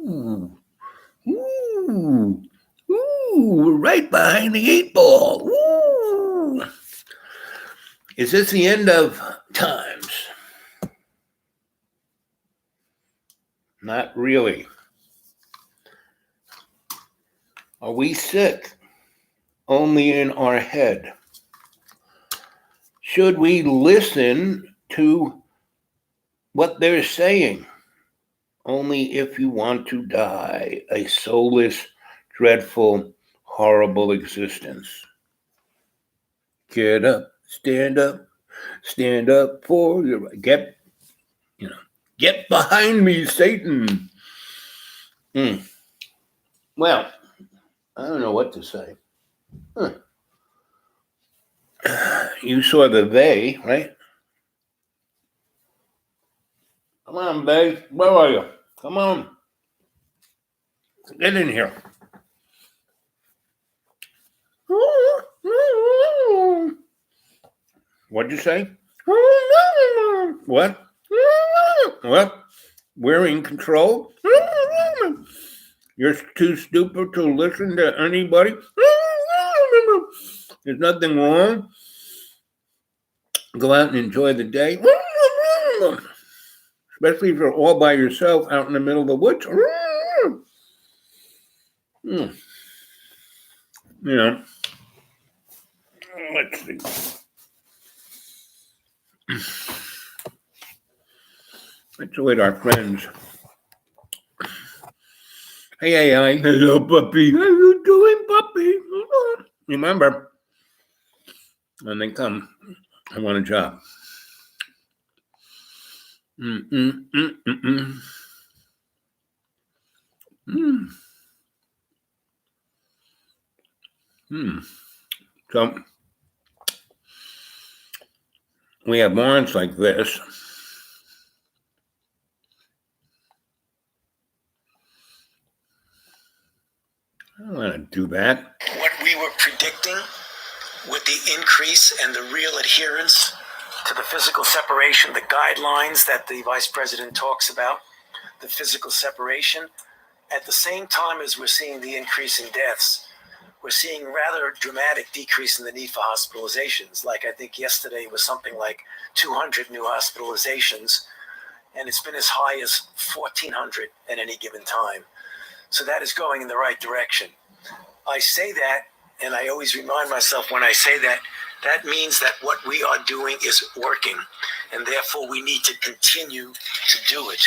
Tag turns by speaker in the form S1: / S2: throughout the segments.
S1: Ooh, ooh, ooh, right behind the 8 ball. Ooh. Is this the end of times? Not really. Are we sick only in our head? Should we listen to what they're saying? Only if you want to die a soulless, dreadful, horrible existence. Get up, stand up for your right. Get behind me, Satan. Well, I don't know what to say. You saw the they, right? Come on, babe. Where are you? Come on. Get in here. What'd you say? What? What? We're in control? You're too stupid to listen to anybody? There's nothing wrong. Go out and enjoy the day. Especially if you're all by yourself out in the middle of the woods. You know, let's see. Let's wait our friends. Hey, hello, puppy. How you doing, puppy? Remember, when they come, I want a job. So, we have morons like this. I don't want to do that.
S2: What we were predicting with the increase and the real adherence to the physical separation, the guidelines that the vice president talks about, the physical separation, at the same time as we're seeing the increase in deaths, we're seeing rather dramatic decrease in the need for hospitalizations. Like I think yesterday was something like 200 new hospitalizations, and it's been as high as 1,400 at any given time. So that is going in the right direction. I say that, and I always remind myself when I say that, that means that what we are doing is working, and therefore we need to continue to do it.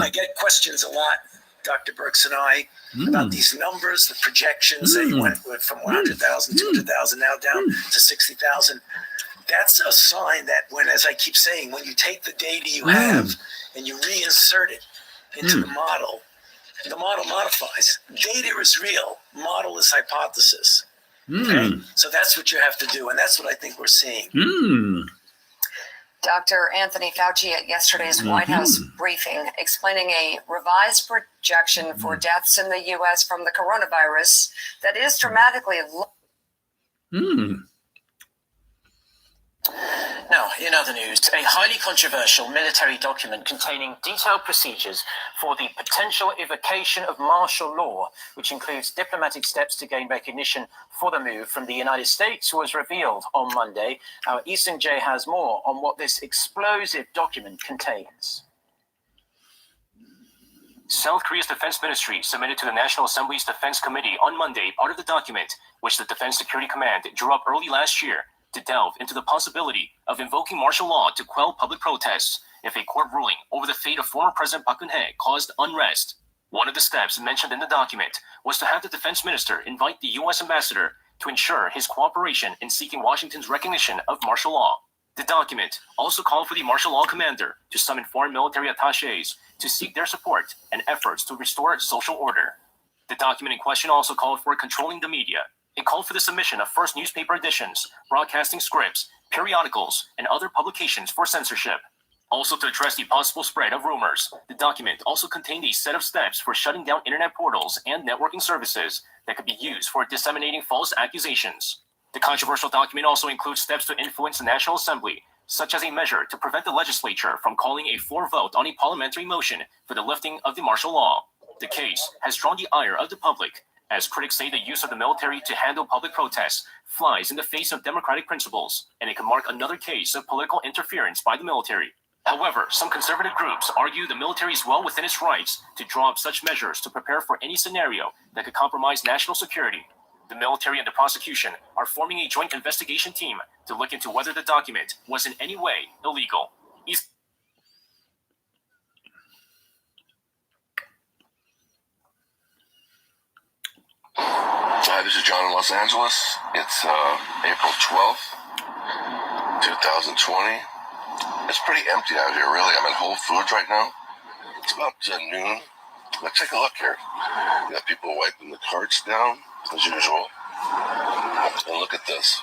S2: I get questions a lot, Dr. Birx and I, about these numbers, the projections that you went from 100,000, 200,000, now down to 60,000. That's a sign that when, as I keep saying, when you take the data you have and you reinsert it into the model modifies. Data is real. Model is hypothesis. Okay? So that's what you have to do, and that's what I think we're seeing.
S3: Dr. Anthony Fauci at yesterday's White House briefing explaining a revised projection for deaths in the U.S. from the coronavirus that is dramatically low.
S2: Now, in other news, a highly controversial military document containing detailed procedures for the potential evocation of martial law, which includes diplomatic steps to gain recognition for the move from the United States, was revealed on Monday. Our Easton J has more on what this explosive document contains.
S4: South Korea's defense ministry submitted to the National Assembly's Defense Committee on Monday part of the document, which the Defense Security Command drew up early last year to delve into the possibility of invoking martial law to quell public protests if a court ruling over the fate of former President Park Geun-hye caused unrest. One of the steps mentioned in the document was to have the defense minister invite the U.S. ambassador to ensure his cooperation in seeking Washington's recognition of martial law. The document also called for the martial law commander to summon foreign military attachés to seek their support and efforts to restore social order. The document in question also called for controlling the media. It called for the submission of first newspaper editions, broadcasting scripts, periodicals, and other publications for censorship. Also, to address the possible spread of rumors, the document also contained a set of steps for shutting down internet portals and networking services that could be used for disseminating false accusations. The controversial document also includes steps to influence the National Assembly, such as a measure to prevent the legislature from calling a floor vote on a parliamentary motion for the lifting of the martial law. The case has drawn the ire of the public, as critics say the use of the military to handle public protests flies in the face of democratic principles, and it can mark another case of political interference by the military. However, some conservative groups argue the military is well within its rights to draw up such measures to prepare for any scenario that could compromise national security. The military and the prosecution are forming a joint investigation team to look into whether the document was in any way illegal.
S5: Hi, this is John in Los Angeles. It's April 12th, 2020. It's pretty empty out here, really. I'm at Whole Foods right now. It's about noon. Let's take a look here. You got people wiping the carts down, as usual. And look at this.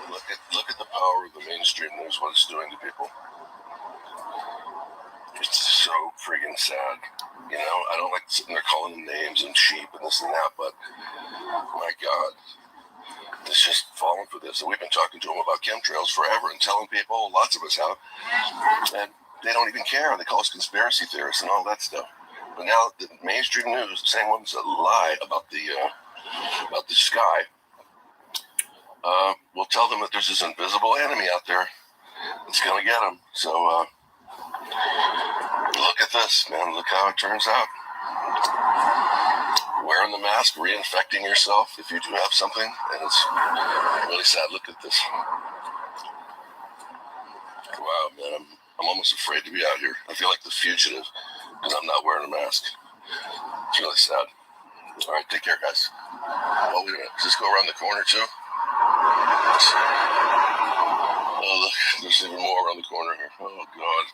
S5: Look at the power of the mainstream news, what it's doing to people. It's so friggin' sad. You know, I don't like sitting there calling them names and sheep and this and that, but my God, it's just falling for this. And we've been talking to them about chemtrails forever and telling people, lots of us have, and they don't even care. They call us conspiracy theorists and all that stuff. But now the mainstream news, the same ones that lie about the sky, will tell them that there's this invisible enemy out there that's going to get them. So, look at this, man. Look how it turns out. Wearing the mask, reinfecting yourself if you do have something, and it's really sad. Look at this. Wow, man. I'm almost afraid to be out here. I feel like the fugitive because I'm not wearing a mask. It's really sad. All right, take care, guys. Oh, wait a minute. Does this go around the corner, too? Oh, look. There's even more around the corner here. Oh, God.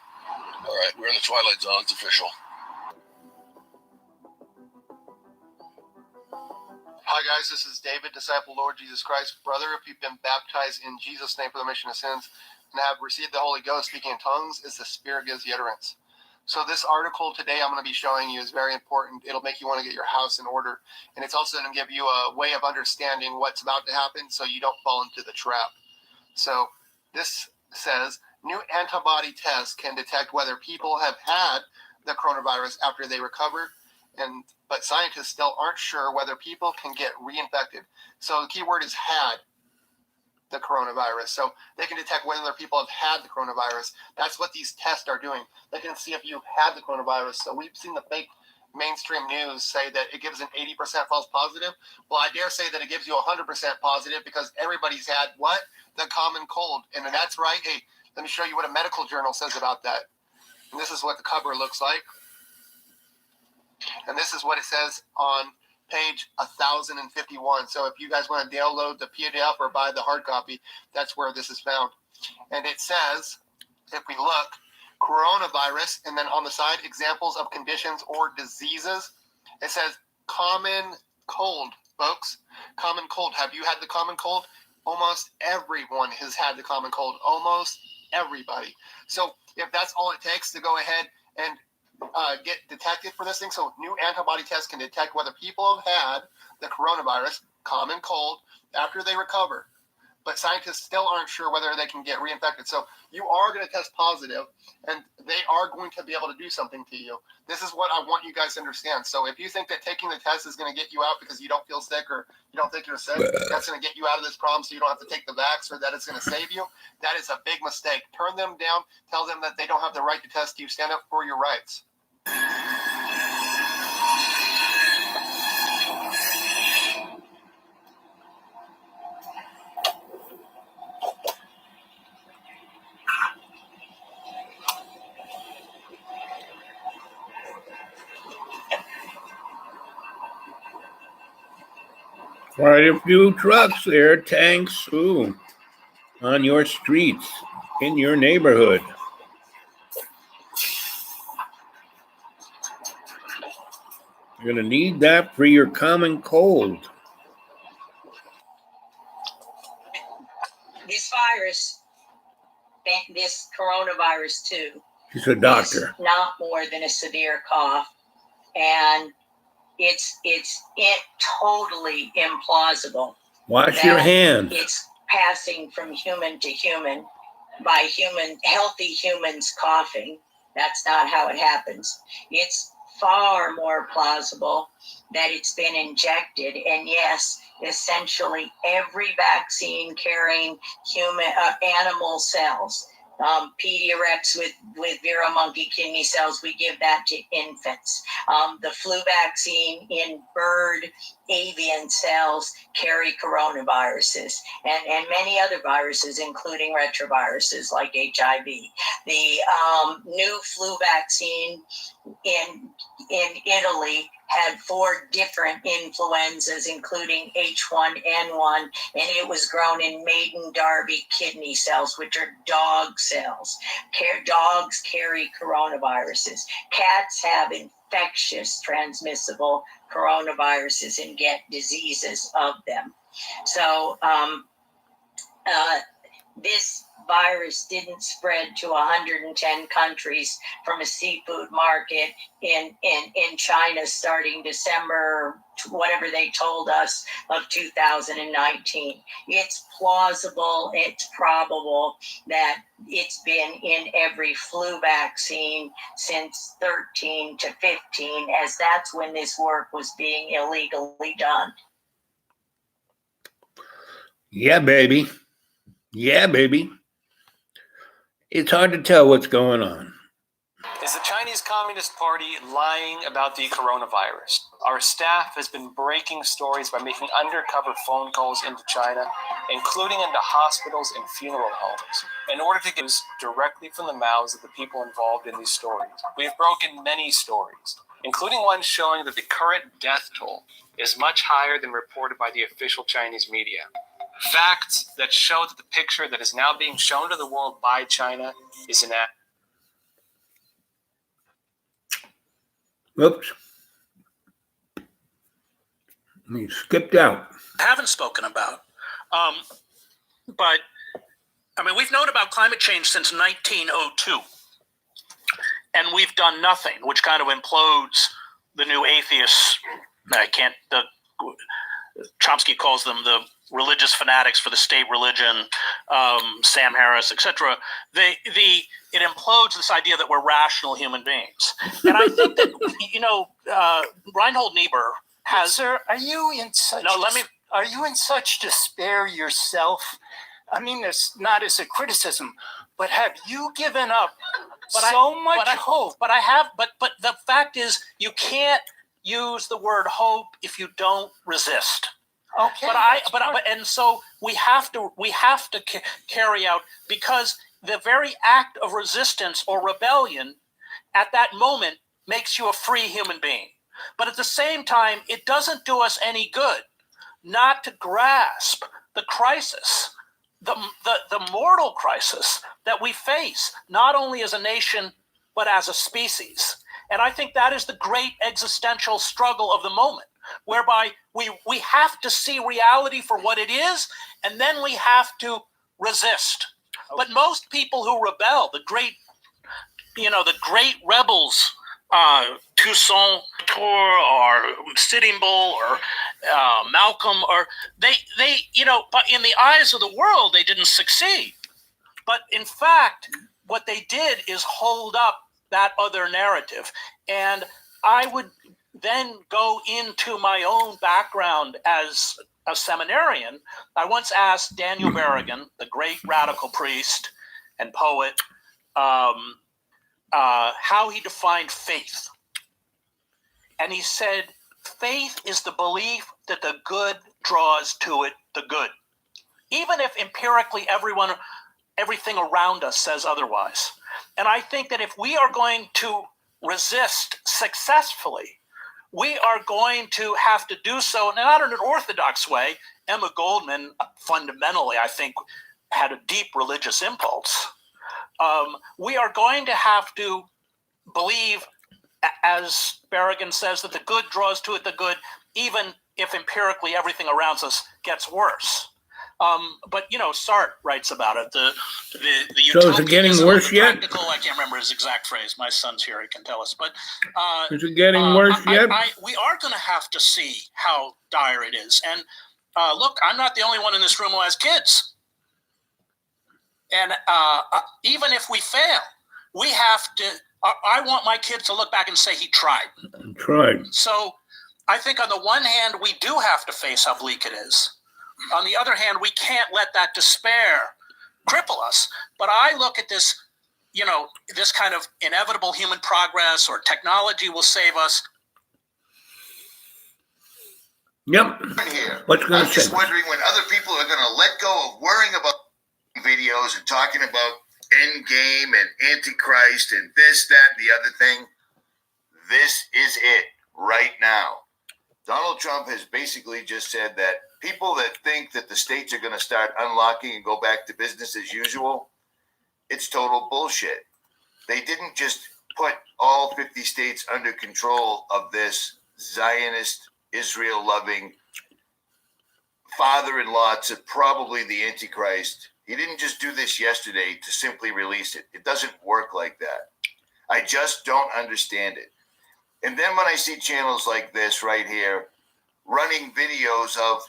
S5: All right, we're in the Twilight Zone. It's official.
S6: Hi guys, this is David, disciple of Lord Jesus Christ. Brother, if you've been baptized in Jesus' name for the remission of sins and have received the Holy Ghost, speaking in tongues, is the Spirit gives the utterance. So this article today I'm going to be showing you is very important. It'll make you want to get your house in order. And it's also going to give you a way of understanding what's about to happen so you don't fall into the trap. So this says, new antibody tests can detect whether people have had the coronavirus after they recover, but scientists still aren't sure whether people can get reinfected. So the key word is had the coronavirus. So they can detect whether people have had the coronavirus. That's what these tests are doing. They can see if you've had the coronavirus. So we've seen the fake mainstream news say that it gives an 80% false positive. Well, I dare say that it gives you 100% positive because everybody's had what? The common cold. And that's right. Hey, let me show you what a medical journal says about that. And this is what the cover looks like. And this is what it says on page 1051. So if you guys want to download the PDF or buy the hard copy, that's where this is found. And it says, if we look, coronavirus, and then on the side, examples of conditions or diseases. It says common cold, folks. Common cold. Have you had the common cold? Almost everyone has had the common cold. Almost everybody. So if that's all it takes to go ahead and get detected for this thing, so new antibody tests can detect whether people have had the coronavirus, common cold, after they recover. But scientists still aren't sure whether they can get reinfected. So you are going to test positive, and they are going to be able to do something to you. This is what I want you guys to understand. So if you think that taking the test is going to get you out because you don't feel sick or you don't think you're sick, that's going to get you out of this problem so you don't have to take the vax, or that it's going to save you, that is a big mistake. Turn them down. Tell them that they don't have the right to test you. Stand up for your rights.
S1: Quite a few trucks there, tanks, on your streets, in your neighborhood. You're going to need that for your common cold.
S7: This virus, this coronavirus too,
S1: She's a doctor.
S7: is not more than a severe cough, and it's totally implausible.
S1: Wash your hands.
S7: It's passing from human to human by healthy humans coughing. That's not how it happens. It's far more plausible that it's been injected. And yes, essentially every vaccine carrying animal cells, Pediarex with Vero monkey kidney cells, we give that to infants. The flu vaccine in bird avian cells carry coronaviruses and many other viruses, including retroviruses like HIV. The new flu vaccine in Italy had 4 different influenzas, including H1N1, and it was grown in maiden Darby kidney cells, which are dog cells. Dogs carry coronaviruses. Cats have infectious, transmissible coronaviruses and get diseases of them. So this virus didn't spread to 110 countries from a seafood market in China starting December, whatever they told us, of 2019. It's plausible, it's probable that it's been in every flu vaccine since 13 to 15, as that's when this work was being illegally done.
S1: Yeah, baby. Yeah, baby. It's hard to tell what's going on.
S4: Is the Chinese Communist Party lying about the coronavirus? Our staff has been breaking stories by making undercover phone calls into China, including into hospitals and funeral homes, in order to get news directly from the mouths of the people involved in these stories. We have broken many stories, including one showing that the current death toll is much higher than reported by the official Chinese media. Facts that show that the picture that is now being shown to the world by China is inaccurate.
S1: Oops. We skipped out.
S8: Haven't spoken about. But, I mean, we've known about climate change since 1902. And we've done nothing, which kind of implodes the new atheists. Chomsky calls them the religious fanatics for the state religion, Sam Harris, etc. It implodes this idea that we're rational human beings. And I think that, Reinhold Niebuhr has...
S9: Sir, are you in such despair yourself? I mean this not as a criticism, but have you given up much hope?
S8: But I have. But the fact is, you can't use the word hope if you don't resist.
S9: Okay.
S8: And so we have to carry out, because the very act of resistance or rebellion at that moment makes you a free human being. But at the same time, it doesn't do us any good not to grasp the crisis, the mortal crisis that we face, not only as a nation, but as a species. And I think that is the great existential struggle of the moment, whereby we have to see reality for what it is, and then we have to resist. But most people who rebel, the great rebels, Toussaint or Sitting Bull or Malcolm, or they but in the eyes of the world, they didn't succeed. But in fact, what they did is hold up that other narrative. And I would then go into my own background as a seminarian. I once asked Daniel Berrigan, the great radical priest and poet, how he defined faith. And he said, faith is the belief that the good draws to it the good, even if empirically everything around us says otherwise. And I think that if we are going to resist successfully, we are going to have to do so not in an orthodox way. Emma Goldman fundamentally, I think, had a deep religious impulse. We are going to have to believe, as Berrigan says, that the good draws to it the good, even if empirically everything around us gets worse. But Sartre writes about it. The
S1: So is it getting worse yet?
S8: Practical, I can't remember his exact phrase. My son's here; he can tell us. But
S1: is it getting worse yet?
S8: We are going to have to see how dire it is. And look, I'm not the only one in this room who has kids. And even if we fail, we have to I want my kids to look back and say he tried.
S1: Tried.
S8: So I think on the one hand, we do have to face how bleak it is. On the other hand, we can't let that despair cripple us. But I look at this, this kind of inevitable human progress or technology will save us.
S1: Yep.
S10: Here.
S1: What's going
S10: I'm
S1: to
S10: just
S1: say?
S10: wondering when other people are going to let go of worrying about videos and talking about Endgame and Antichrist and this, that, and the other thing. This is it right now. Donald Trump has basically just said that people that think that the states are going to start unlocking and go back to business as usual, it's total bullshit. They didn't just put all 50 states under control of this Zionist, Israel-loving father-in-law to probably the Antichrist. He didn't just do this yesterday to simply release it. It doesn't work like that. I just don't understand it. And then when I see channels like this right here running videos of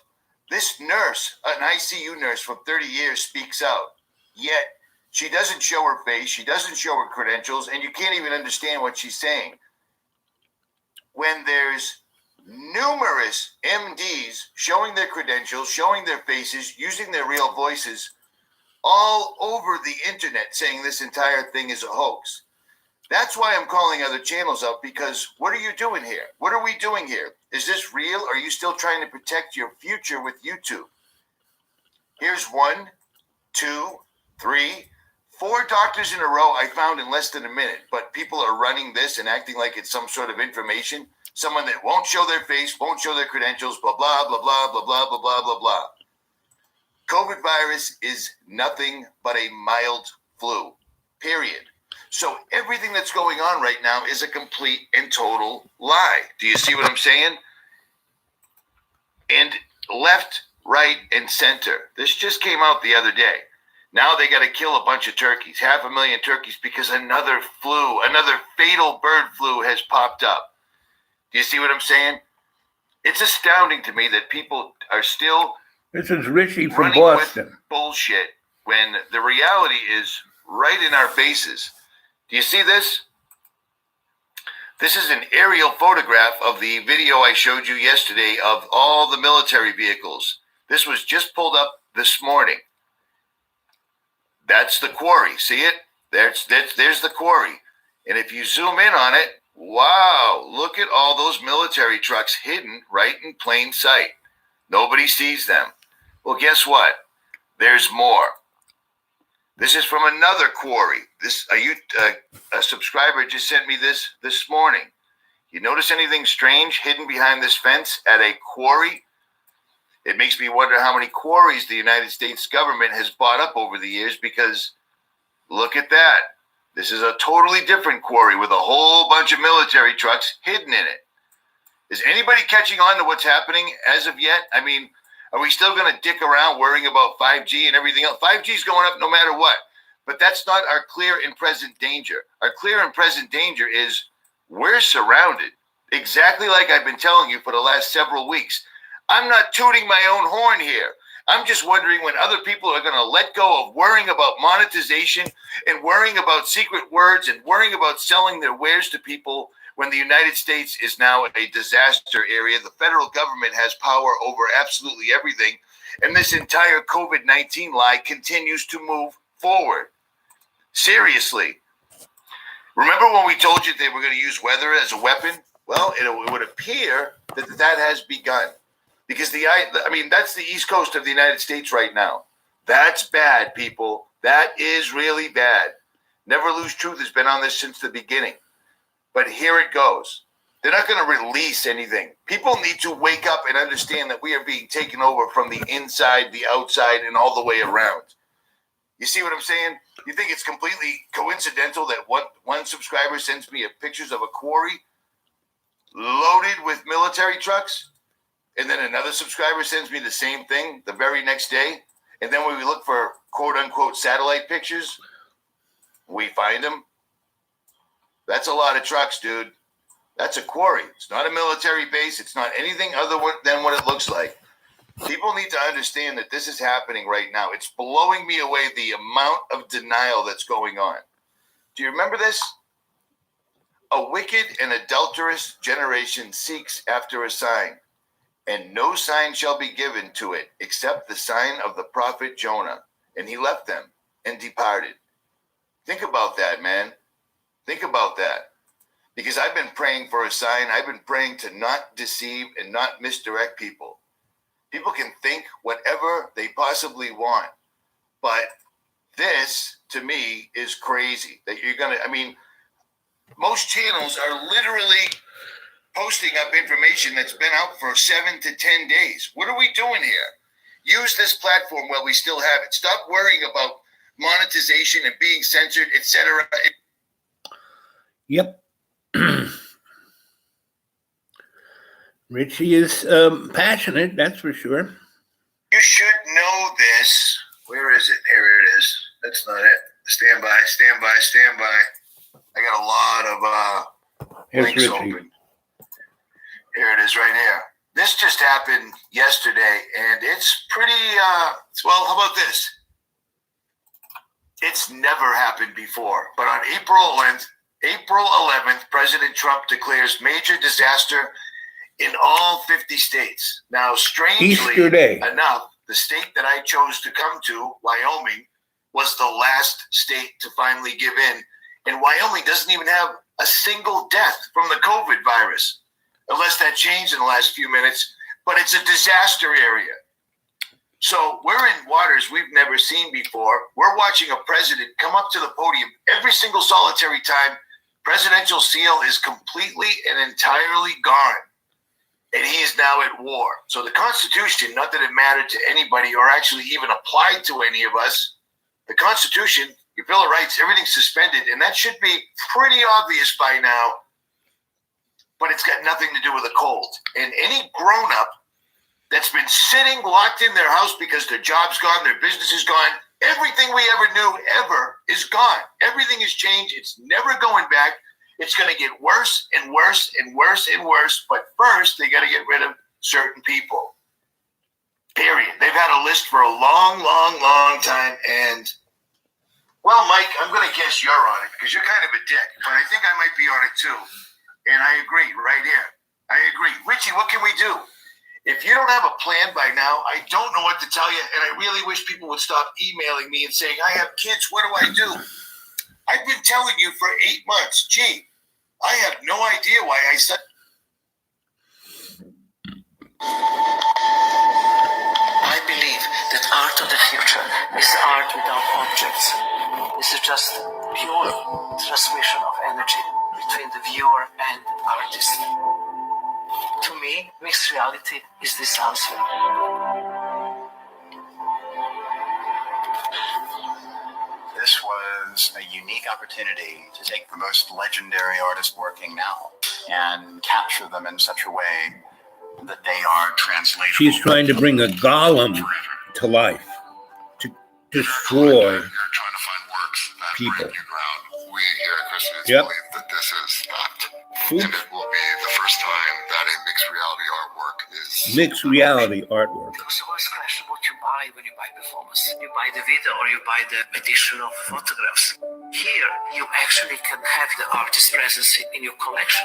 S10: this nurse, an ICU nurse from 30 years, speaks out, yet she doesn't show her face, she doesn't show her credentials, and you can't even understand what she's saying. When there's numerous MDs showing their credentials, showing their faces, using their real voices all over the internet saying this entire thing is a hoax. That's why I'm calling other channels up, because what are you doing here? What are we doing here? Is this real? Or are you still trying to protect your future with YouTube? Here's 1, 2, 3, 4 doctors in a row I found in less than a minute, but people are running this and acting like it's some sort of information. Someone that won't show their face, won't show their credentials, blah, blah, blah, blah, blah, blah, blah, blah, blah, blah. COVID virus is nothing but a mild flu, period. So everything that's going on right now is a complete and total lie. Do you see what I'm saying? And left, right, and center. This just came out the other day. Now they got to kill a bunch of turkeys, 500,000 turkeys, because another flu, another fatal bird flu has popped up. Do you see what I'm saying? It's astounding to me that people are still
S1: This is Richie from
S10: running
S1: Boston.
S10: with bullshit when the reality is right in our faces. Do you see this? This is an aerial photograph of the video I showed you yesterday of all the military vehicles. This was just pulled up this morning. That's the quarry. See it? There's the quarry. And if you zoom in on it, wow, look at all those military trucks hidden right in plain sight. Nobody sees them. Well, guess what? There's more. This is from another quarry. A subscriber just sent me this morning. You notice anything strange hidden behind this fence at a quarry? It makes me wonder how many quarries the United States government has bought up over the years, because look at that. This is a totally different quarry with a whole bunch of military trucks hidden in it. Is anybody catching on to what's happening as of yet? I mean, are we still going to dick around worrying about 5G and everything else? 5G is going up no matter what. But that's not our clear and present danger. Our clear and present danger is we're surrounded. Exactly like I've been telling you for the last several weeks. I'm not tooting my own horn here. I'm just wondering when other people are going to let go of worrying about monetization and worrying about secret words and worrying about selling their wares to people, when the United States is now a disaster area. The federal government has power over absolutely everything. And this entire COVID-19 lie continues to move forward. Seriously. Remember when we told you they were going to use weather as a weapon? Well, it would appear that has begun. Because that's the East Coast of the United States right now. That's bad, people. That is really bad. Never Lose Truth has been on this since the beginning. But here it goes. They're not going to release anything. People need to wake up and understand that we are being taken over from the inside, the outside, and all the way around. You see what I'm saying? You think it's completely coincidental that one subscriber sends me pictures of a quarry loaded with military trucks, and then another subscriber sends me the same thing the very next day, and then when we look for quote-unquote satellite pictures, we find them? That's a lot of trucks, dude. That's a quarry. It's not a military base. It's not anything other than what it looks like. People need to understand that this is happening right now. It's blowing me away, the amount of denial that's going on. Do you remember this? A wicked and adulterous generation seeks after a sign, and no sign shall be given to it except the sign of the prophet Jonah. And he left them and departed. Think about that, man. Think about that. Because I've been praying for a sign. I've been praying to not deceive and not misdirect people. People can think whatever they possibly want. But this, to me, is crazy. That you're going to, I mean, most channels are literally posting up information that's been out for 7 to 10 days. What are we doing here? Use this platform while we still have it. Stop worrying about monetization and being censored, etc.
S1: Yep. Richie is passionate, that's for sure.
S10: You should know this. Where is it? Here it is. That's not it. Stand by, stand by, stand by. I got a lot of links
S1: Richie.
S10: open. Here it is right here. This just happened yesterday, and it's pretty, well, how about this? It's never happened before. But on April 11th, President Trump declares major disaster in all 50 states. Now, strangely enough, the state that I chose to come to, Wyoming, was the last state to finally give in. And Wyoming doesn't even have a single death from the COVID virus, unless that changed in the last few minutes. But it's a disaster area. So we're in waters we've never seen before. We're watching a president come up to the podium every single solitary time. Presidential seal is completely and entirely gone. And he is now at war. So the Constitution, not that it mattered to anybody or actually even applied to any of us, the Constitution, your Bill of Rights, everything's suspended. And that should be pretty obvious by now. But it's got nothing to do with a cold. And any grown-up that's been sitting locked in their house because their job's gone, their business is gone, everything we ever knew ever is gone. Everything has changed. It's never going back. It's going to get worse and worse and worse and worse. But first, they got to get rid of certain people. Period. They've had a list for a long, long, long time. And, well, Mike, I'm going to guess you're on it because you're kind of a dick. But I think I might be on it too. And I agree right here. I agree. Richie, what can we do? If you don't have a plan by now, I don't know what to tell you. And I really wish people would stop emailing me and saying, I have kids. What do I do? I've been telling you for 8 months. Gee, I have no idea why I said.
S2: I believe that art of the future is art without objects. This is just pure transmission of energy between the viewer and artist. To me, mixed reality is this answer.
S11: This was a unique opportunity to take the most legendary artists working now and capture them in such a way that they are translatable.
S1: She's trying to bring a golem to life, to destroy
S5: You're trying to find works that
S1: people.
S5: break new ground. We here at Christians
S1: Yep.
S5: believe that this is fact.
S1: Oops.
S5: And it will be the first time that a mixed reality artwork is
S1: Mixed reality artwork.
S2: There's always a question what you buy when you buy performance. You buy the video or you buy the edition of photographs. Here, you actually can have the artist's presence in your collection.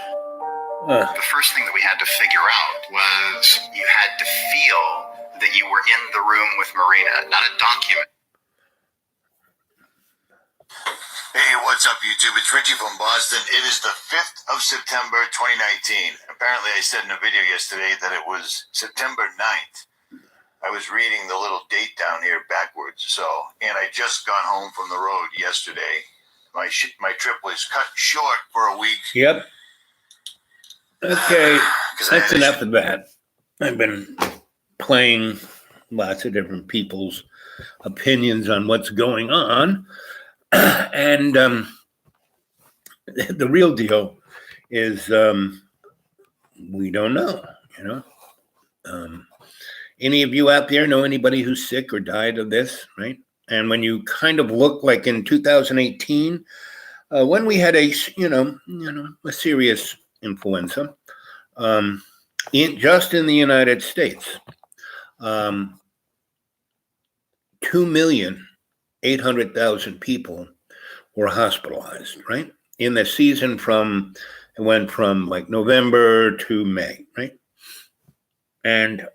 S11: The first thing that we had to figure out was you had to feel that you were in the room with Marina, not a document.
S10: Hey, what's up, YouTube? It's Richie from Boston. It is the 5th of September, 2019. Apparently, I said in a video yesterday that it was September 9th. I was reading the little date down here backwards, and I just got home from the road yesterday. My trip was cut short for a week.
S1: Yep. Okay, that's enough of that. I've been playing lots of different people's opinions on what's going on. And the real deal is we don't know, you know. Any of you out there know anybody who's sick or died of this, right? And when you kind of look like in 2018, when we had a serious influenza, just in the United States, 2,800,000 people were hospitalized, right? in the season it went from like November to May, right? And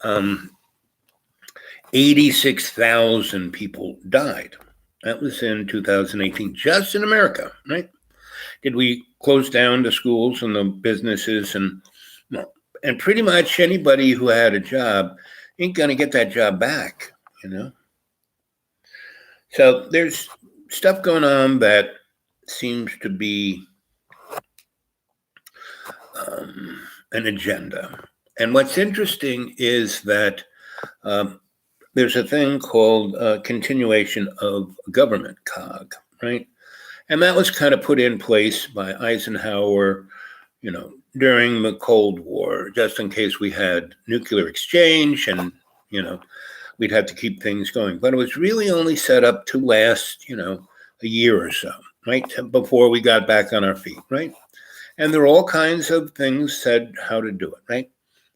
S1: 86,000 people died. That was in 2018, just in America, right? Did we close down the schools and the businesses? And no. And pretty much anybody who had a job ain't going to get that job back, you know? So there's stuff going on that seems to be an agenda. And what's interesting is that there's a thing called continuation of government, COG, right? And that was kind of put in place by Eisenhower, you know, during the Cold War, just in case we had nuclear exchange and, you know, we'd have to keep things going. But it was really only set up to last, you know, a year or so, right? Before we got back on our feet, right? And there are all kinds of things said how to do it, right?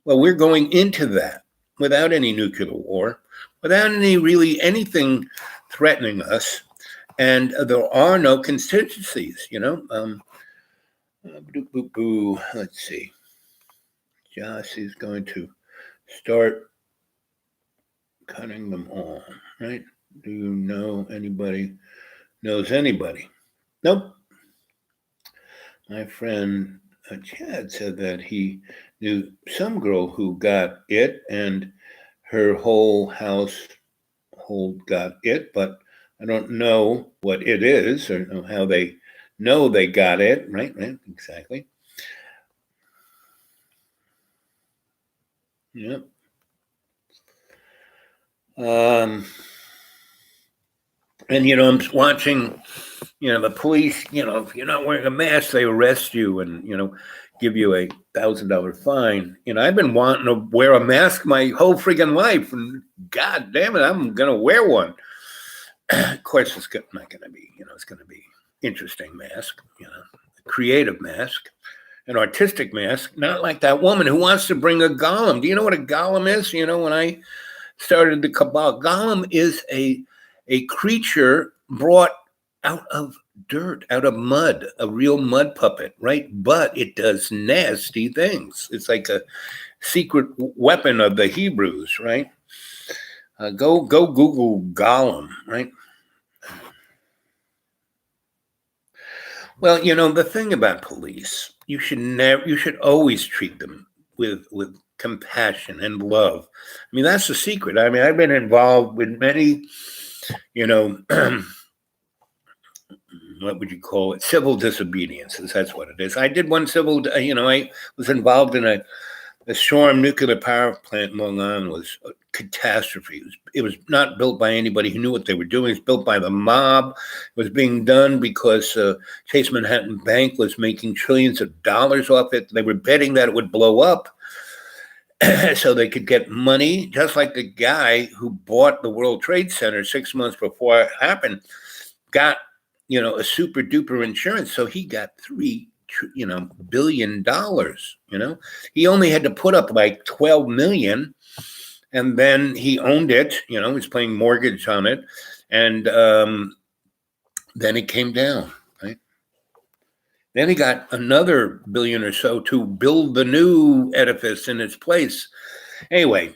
S1: Well, we're going into that without any nuclear war, without anything threatening us. And there are no contingencies, you know. Let's see. Josh is going to start cutting them all, right? Do you know anybody knows anybody? Nope. My friend Chad said that he knew some girl who got it and her whole household got it, but I don't know what it is or know how they know they got it. Right, exactly. Yep. And, you know, I'm watching, you know, the police, you know, if you're not wearing a mask, they arrest you and, you know, give you a $1,000 fine. You know, I've been wanting to wear a mask my whole freaking life. And God damn it, I'm going to wear one. Of course, it's not going to be, you know, it's going to be interesting mask, you know, a creative mask, an artistic mask, not like that woman who wants to bring a golem. Do you know what a golem is? You know, when I started the Kabbalah, golem is a creature brought out of dirt, out of mud, a real mud puppet, right? But it does nasty things. It's like a secret weapon of the Hebrews, right? Go Google golem, right? Well, you know, the thing about police, you should always treat them with compassion and love. I mean, that's the secret. I mean, I've been involved with many, you know, what would you call it? Civil disobediences. That's what it is. I did one civil, you know, I was involved in a Shoreham nuclear power plant in Long Island. Was a catastrophe. It was not built by anybody who knew what they were doing. It was built by the mob. It was being done because Chase Manhattan Bank was making trillions of dollars off it. They were betting that it would blow up so they could get money, just like the guy who bought the World Trade Center 6 months before it happened got, you know, a super duper insurance. So he got $3 billion, you know. He only had to put up like 12 million, and then he owned it, you know, he's paying mortgage on it, and then it came down, right? Then he got another billion or so to build the new edifice in its place. Anyway,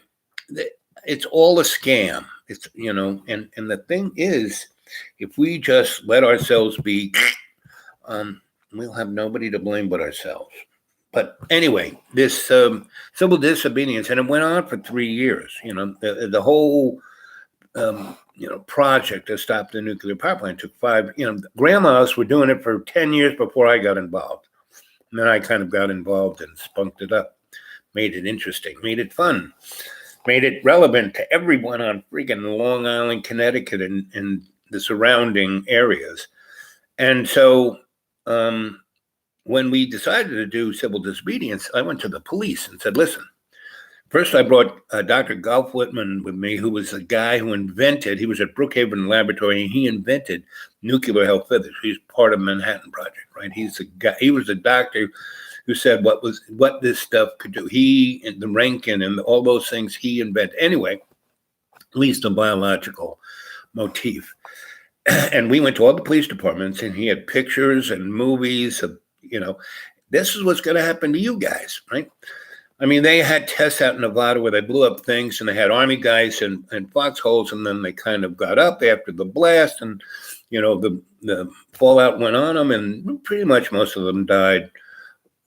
S1: it's all a scam. It's, you know, and the thing is, if we just let ourselves be, we'll have nobody to blame but ourselves. But anyway, this civil disobedience, and it went on for 3 years. You know, the whole project to stop the nuclear power plant took 5. You know, grandmas were doing it for 10 years before I got involved, and then I kind of got involved and spunked it up, made it interesting, made it fun, made it relevant to everyone on freaking Long Island, Connecticut, and the surrounding areas. And so when we decided to do civil disobedience, I went to the police and said, listen, first I brought Dr. Gulf Whitman with me, who was a guy who invented, he was at Brookhaven Laboratory, and he invented nuclear health physics. He's part of Manhattan Project, right? He's a guy, he was a doctor who said what this stuff could do. He and the Rankin and all those things he invented. Anyway, at least a biological motif. and we went to all the police departments, and he had pictures and movies of, this is what's going to happen to you guys, right? I mean, they had tests out in Nevada where they blew up things, and they had Army guys in foxholes, and then they kind of got up after the blast, and the fallout went on them, and pretty much most of them died,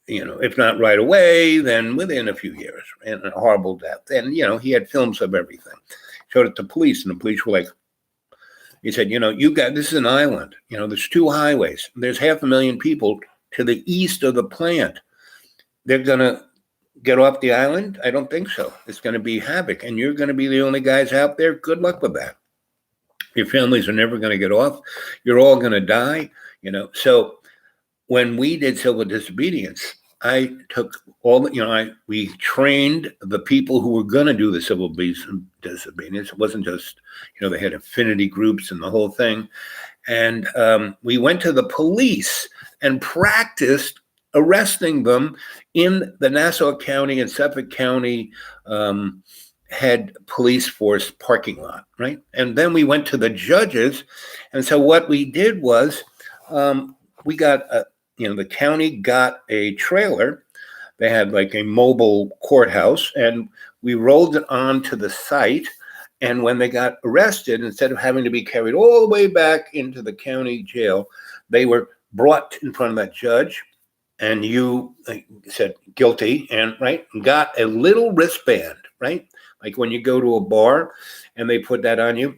S1: if not right away, then within a few years, and a horrible death. And he had films of everything. Showed it to police, and the police were like, he said, this is an island. There's 2 highways. There's 500,000 people to the east of the plant. They're going to get off the island? I don't think so. It's going to be havoc, and you're going to be the only guys out there. Good luck with that. Your families are never going to get off. You're all going to die, So when we did civil disobedience, I took we trained the people who were going to do the civil disobedience. It wasn't just, they had affinity groups and the whole thing. And we went to the police and practiced arresting them in the Nassau County and Suffolk County head police force parking lot, right? And then we went to the judges. And so what we did was we got the county got a trailer. They had like a mobile courthouse, and we rolled it onto the site. And when they got arrested, instead of having to be carried all the way back into the county jail, they were brought in front of that judge, and you said guilty, and got a little wristband, right? Like when you go to a bar and they put that on you,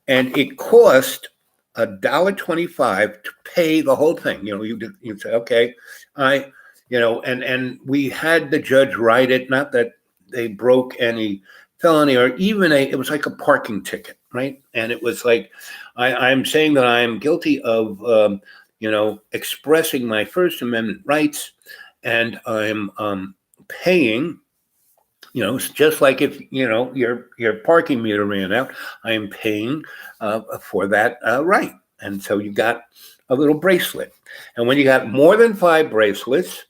S1: and it cost $1.25 to pay the whole thing. You say, okay, and we had the judge write it, not that they broke any felony or even it was like a parking ticket, right? And it was like, I'm saying that I'm guilty of, expressing my First Amendment rights, and I'm paying. It's just like if your parking meter ran out, I am paying for that right. And so you got a little bracelet. And when you got more than 5 bracelets,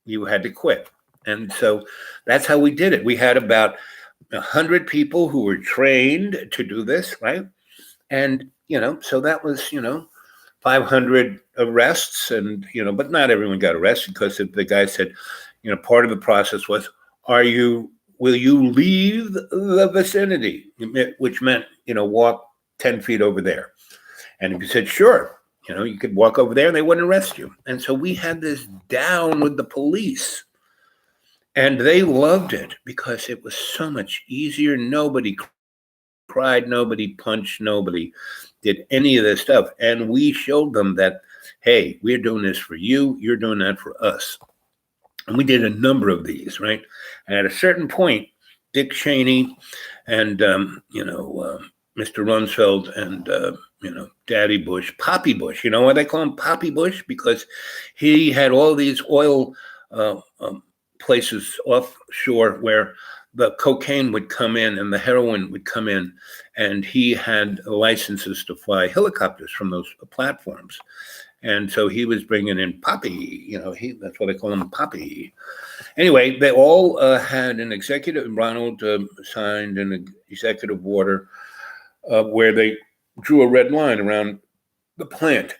S1: you had to quit. And so that's how we did it. We had about 100 people who were trained to do this, right? And so that was 500 arrests, and but not everyone got arrested, because the guy said, part of the process was, will you leave the vicinity? Which meant, walk 10 feet over there. And if you said, sure, you could walk over there and they wouldn't arrest you. And so we had this down with the police, and they loved it because it was so much easier. Nobody cried, nobody punched, nobody did any of this stuff. And we showed them that, hey, we're doing this for you. You're doing that for us. And we did a number of these, right? And at a certain point, Dick Cheney and, Mr. Rumsfeld and, Daddy Bush, Poppy Bush, why they call him Poppy Bush? Because he had all these oil places offshore where the cocaine would come in and the heroin would come in, and he had licenses to fly helicopters from those platforms. And so he was bringing in Poppy, that's what they call him, Poppy. Anyway, they all had an executive, Ronald signed an executive order where they drew a red line around the plant.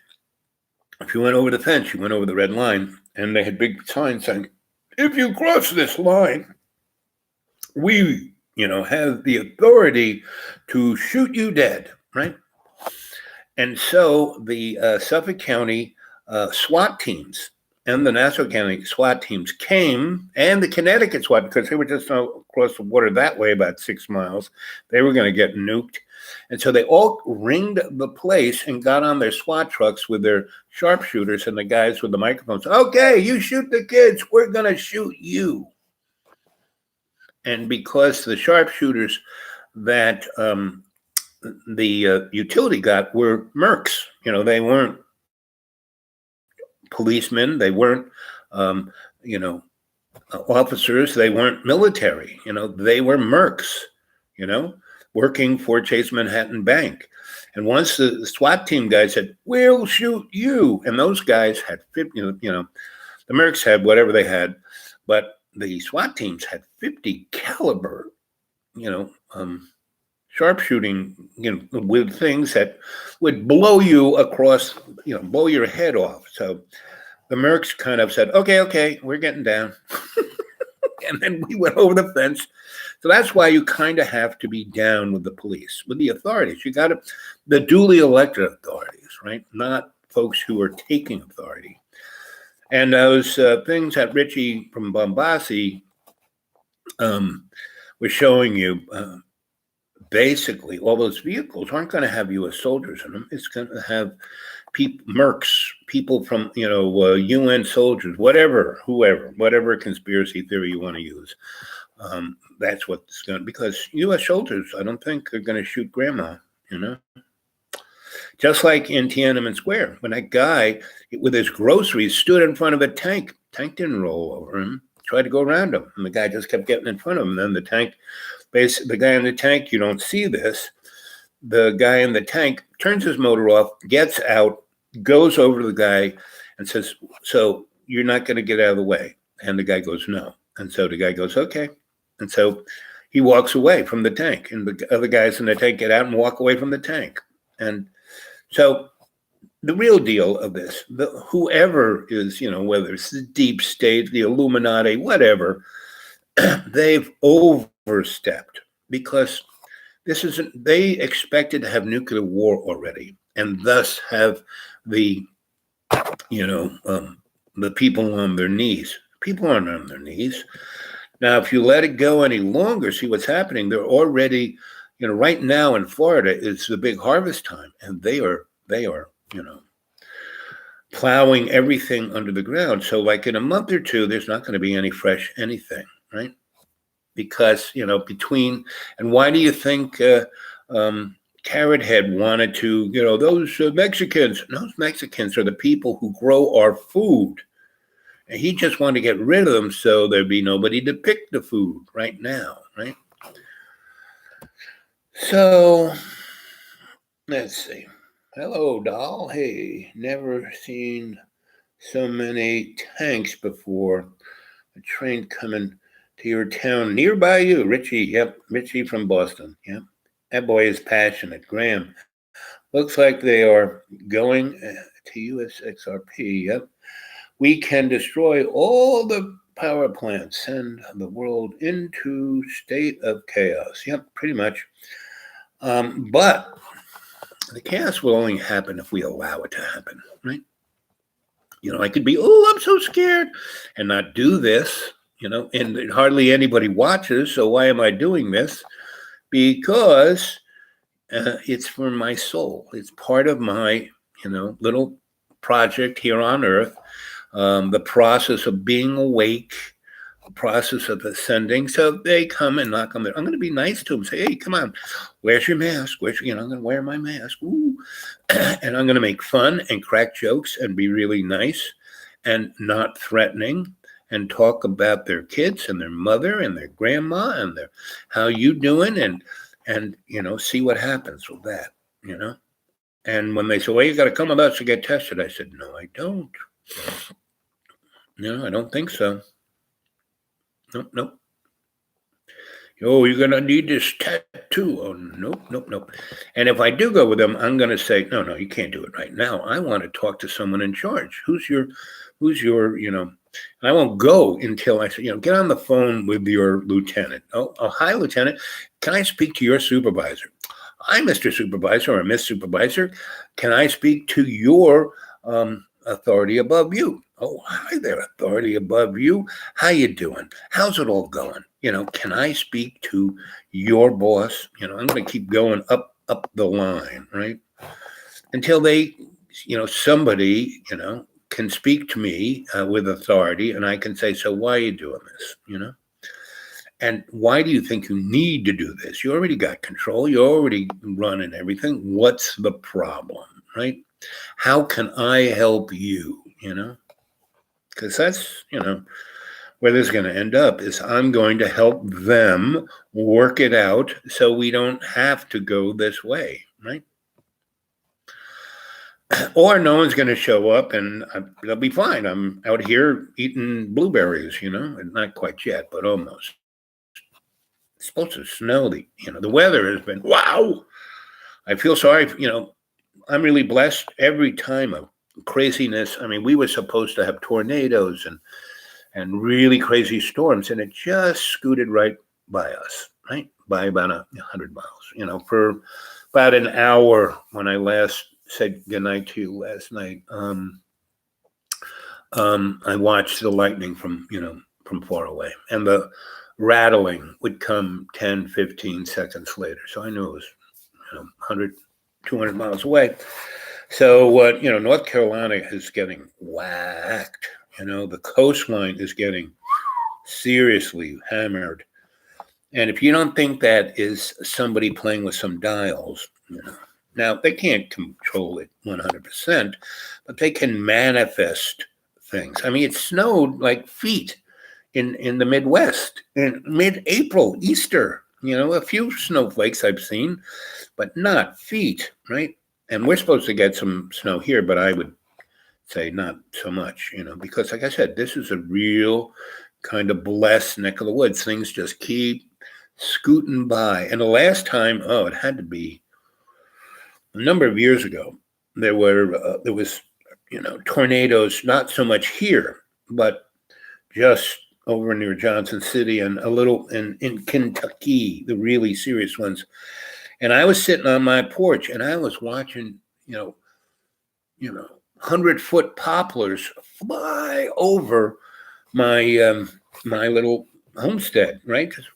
S1: If you went over the fence, you went over the red line, and they had big signs saying, if you cross this line, we, have the authority to shoot you dead, right? And so the Suffolk County SWAT teams and the Nassau County SWAT teams came, and the Connecticut SWAT, because they were just across the water that way, about 6 miles. They were going to get nuked. And so they all ringed the place and got on their SWAT trucks with their sharpshooters and the guys with the microphones. Okay, you shoot the kids, we're going to shoot you. And because the sharpshooters that the utility got were mercs, they weren't policemen, they weren't, officers, they weren't military, they were mercs, working for Chase Manhattan Bank. And once the SWAT team guys said, we'll shoot you, and those guys had, the mercs had whatever they had, but the SWAT teams had 50 caliber, sharpshooting, with things that would blow you across, blow your head off. So the Mercs kind of said, okay, we're getting down. And then we went over the fence. So that's why you kind of have to be down with the police, with the authorities. You got to, the duly elected authorities, right? Not folks who are taking authority. And those things that Richie from Bombasi was showing you, basically, all those vehicles aren't going to have U.S. soldiers in them. It's going to have mercs, people from, UN soldiers, whatever conspiracy theory you want to use. That's what's going to, because U.S. soldiers, I don't think are going to shoot grandma, Just like in Tiananmen Square, when that guy with his groceries stood in front of a tank. Tank didn't roll over him, tried to go around him, and the guy just kept getting in front of him. And then the tank, basically, the guy in the tank, you don't see this, the guy in the tank turns his motor off, gets out, goes over to the guy and says, "So you're not going to get out of the way?" And the guy goes, "No." And so the guy goes, "Okay." And so he walks away from the tank, and the other guys in the tank get out and walk away from the tank. And so the real deal of this, whoever is, whether it's the deep state, the Illuminati, whatever, they've overstepped, because this isn't, they expected to have nuclear war already, and thus have the, the people on their knees. People aren't on their knees. Now, if you let it go any longer, see what's happening. They're already, right now in Florida, it's the big harvest time, and they are, plowing everything under the ground. So like in a month or two, there's not going to be any fresh anything, right? Because, and why do you think Carrot Head wanted to, those Mexicans are the people who grow our food. And he just wanted to get rid of them so there'd be nobody to pick the food right now, right? So, let's see. Hello, doll. Hey, never seen so many tanks before. A train coming to your town nearby you. Richie, yep. Richie from Boston, yep. That boy is passionate. Graham, looks like they are going to USXRP, yep. We can destroy all the power plants, send the world into state of chaos. Yep, pretty much. But the chaos will only happen if we allow it to happen, right? I could be, I'm so scared, and not do this, and hardly anybody watches. So why am I doing this? Because it's for my soul. It's part of my, little project here on Earth. The process of being awake, the process of ascending. So they come and knock on there. I'm going to be nice to them. Say, hey, come on, where's your mask? I'm going to wear my mask. Ooh. And I'm going to make fun and crack jokes and be really nice and not threatening, and talk about their kids and their mother and their grandma and their, how you doing? And see what happens with that, And when they say, well, you got to come with us to get tested, I said, no, I don't. No, I don't think so. Nope. Oh, you're going to need this tattoo. Oh, nope. And if I do go with them, I'm going to say, no, you can't do it right now. I want to talk to someone in charge. Who's your, I won't go until I say, get on the phone with your lieutenant. Oh, hi, Lieutenant. Can I speak to your supervisor? Hi, Mr. Supervisor or Miss Supervisor. Can I speak to your authority above you? Oh, hi there, authority above you. How you doing? How's it all going? Can I speak to your boss? I'm going to keep going up the line, right? Until they, somebody, can speak to me with authority, and I can say, so why are you doing this? And why do you think you need to do this? You already got control. You're already running everything. What's the problem, right? How can I help you, Because that's, where this is going to end up is I'm going to help them work it out so we don't have to go this way, right? Or no one's going to show up and they'll be fine. I'm out here eating blueberries, and not quite yet, but almost. It's supposed to snow. The weather has been, wow. I feel sorry. I'm really blessed every time of craziness. I mean, we were supposed to have tornadoes and really crazy storms, and it just scooted right by us, right? By about 100 miles, for about an hour when I last said goodnight to you last night. I watched the lightning from far away, and the rattling would come 10, 15 seconds later. So I knew it was 100, 200 miles away. So North Carolina is getting whacked. The coastline is getting seriously hammered. And if you don't think that is somebody playing with some dials, now they can't control it 100%, but they can manifest things. I mean, it snowed like feet in the Midwest in mid-April, Easter. A few snowflakes I've seen, but not feet, right? And we're supposed to get some snow here, but I would say not so much, because like I said, this is a real kind of blessed neck of the woods. Things just keep scooting by. And the last time, it had to be a number of years ago, there was tornadoes, not so much here, but just over near Johnson City and a little in Kentucky, the really serious ones. And I was sitting on my porch and I was watching, 100-foot poplars fly over my my little homestead, right? Just,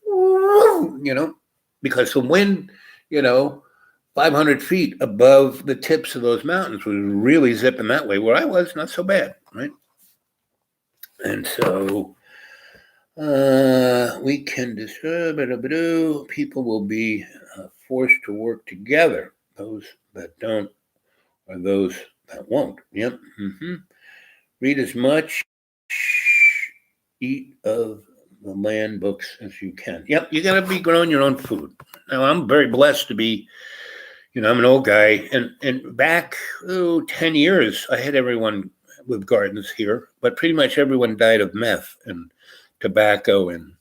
S1: because the wind, 500 feet above the tips of those mountains was really zipping that way. Where I was, not so bad, right? And so we can disturb. People will be forced to work together. Those that don't are those that won't. Yep. Mm-hmm. Read as much, eat of the land books as you can. Yep, you got to be growing your own food. Now, I'm very blessed to be, I'm an old guy. And back, 10 years, I had everyone with gardens here, but pretty much everyone died of meth and tobacco and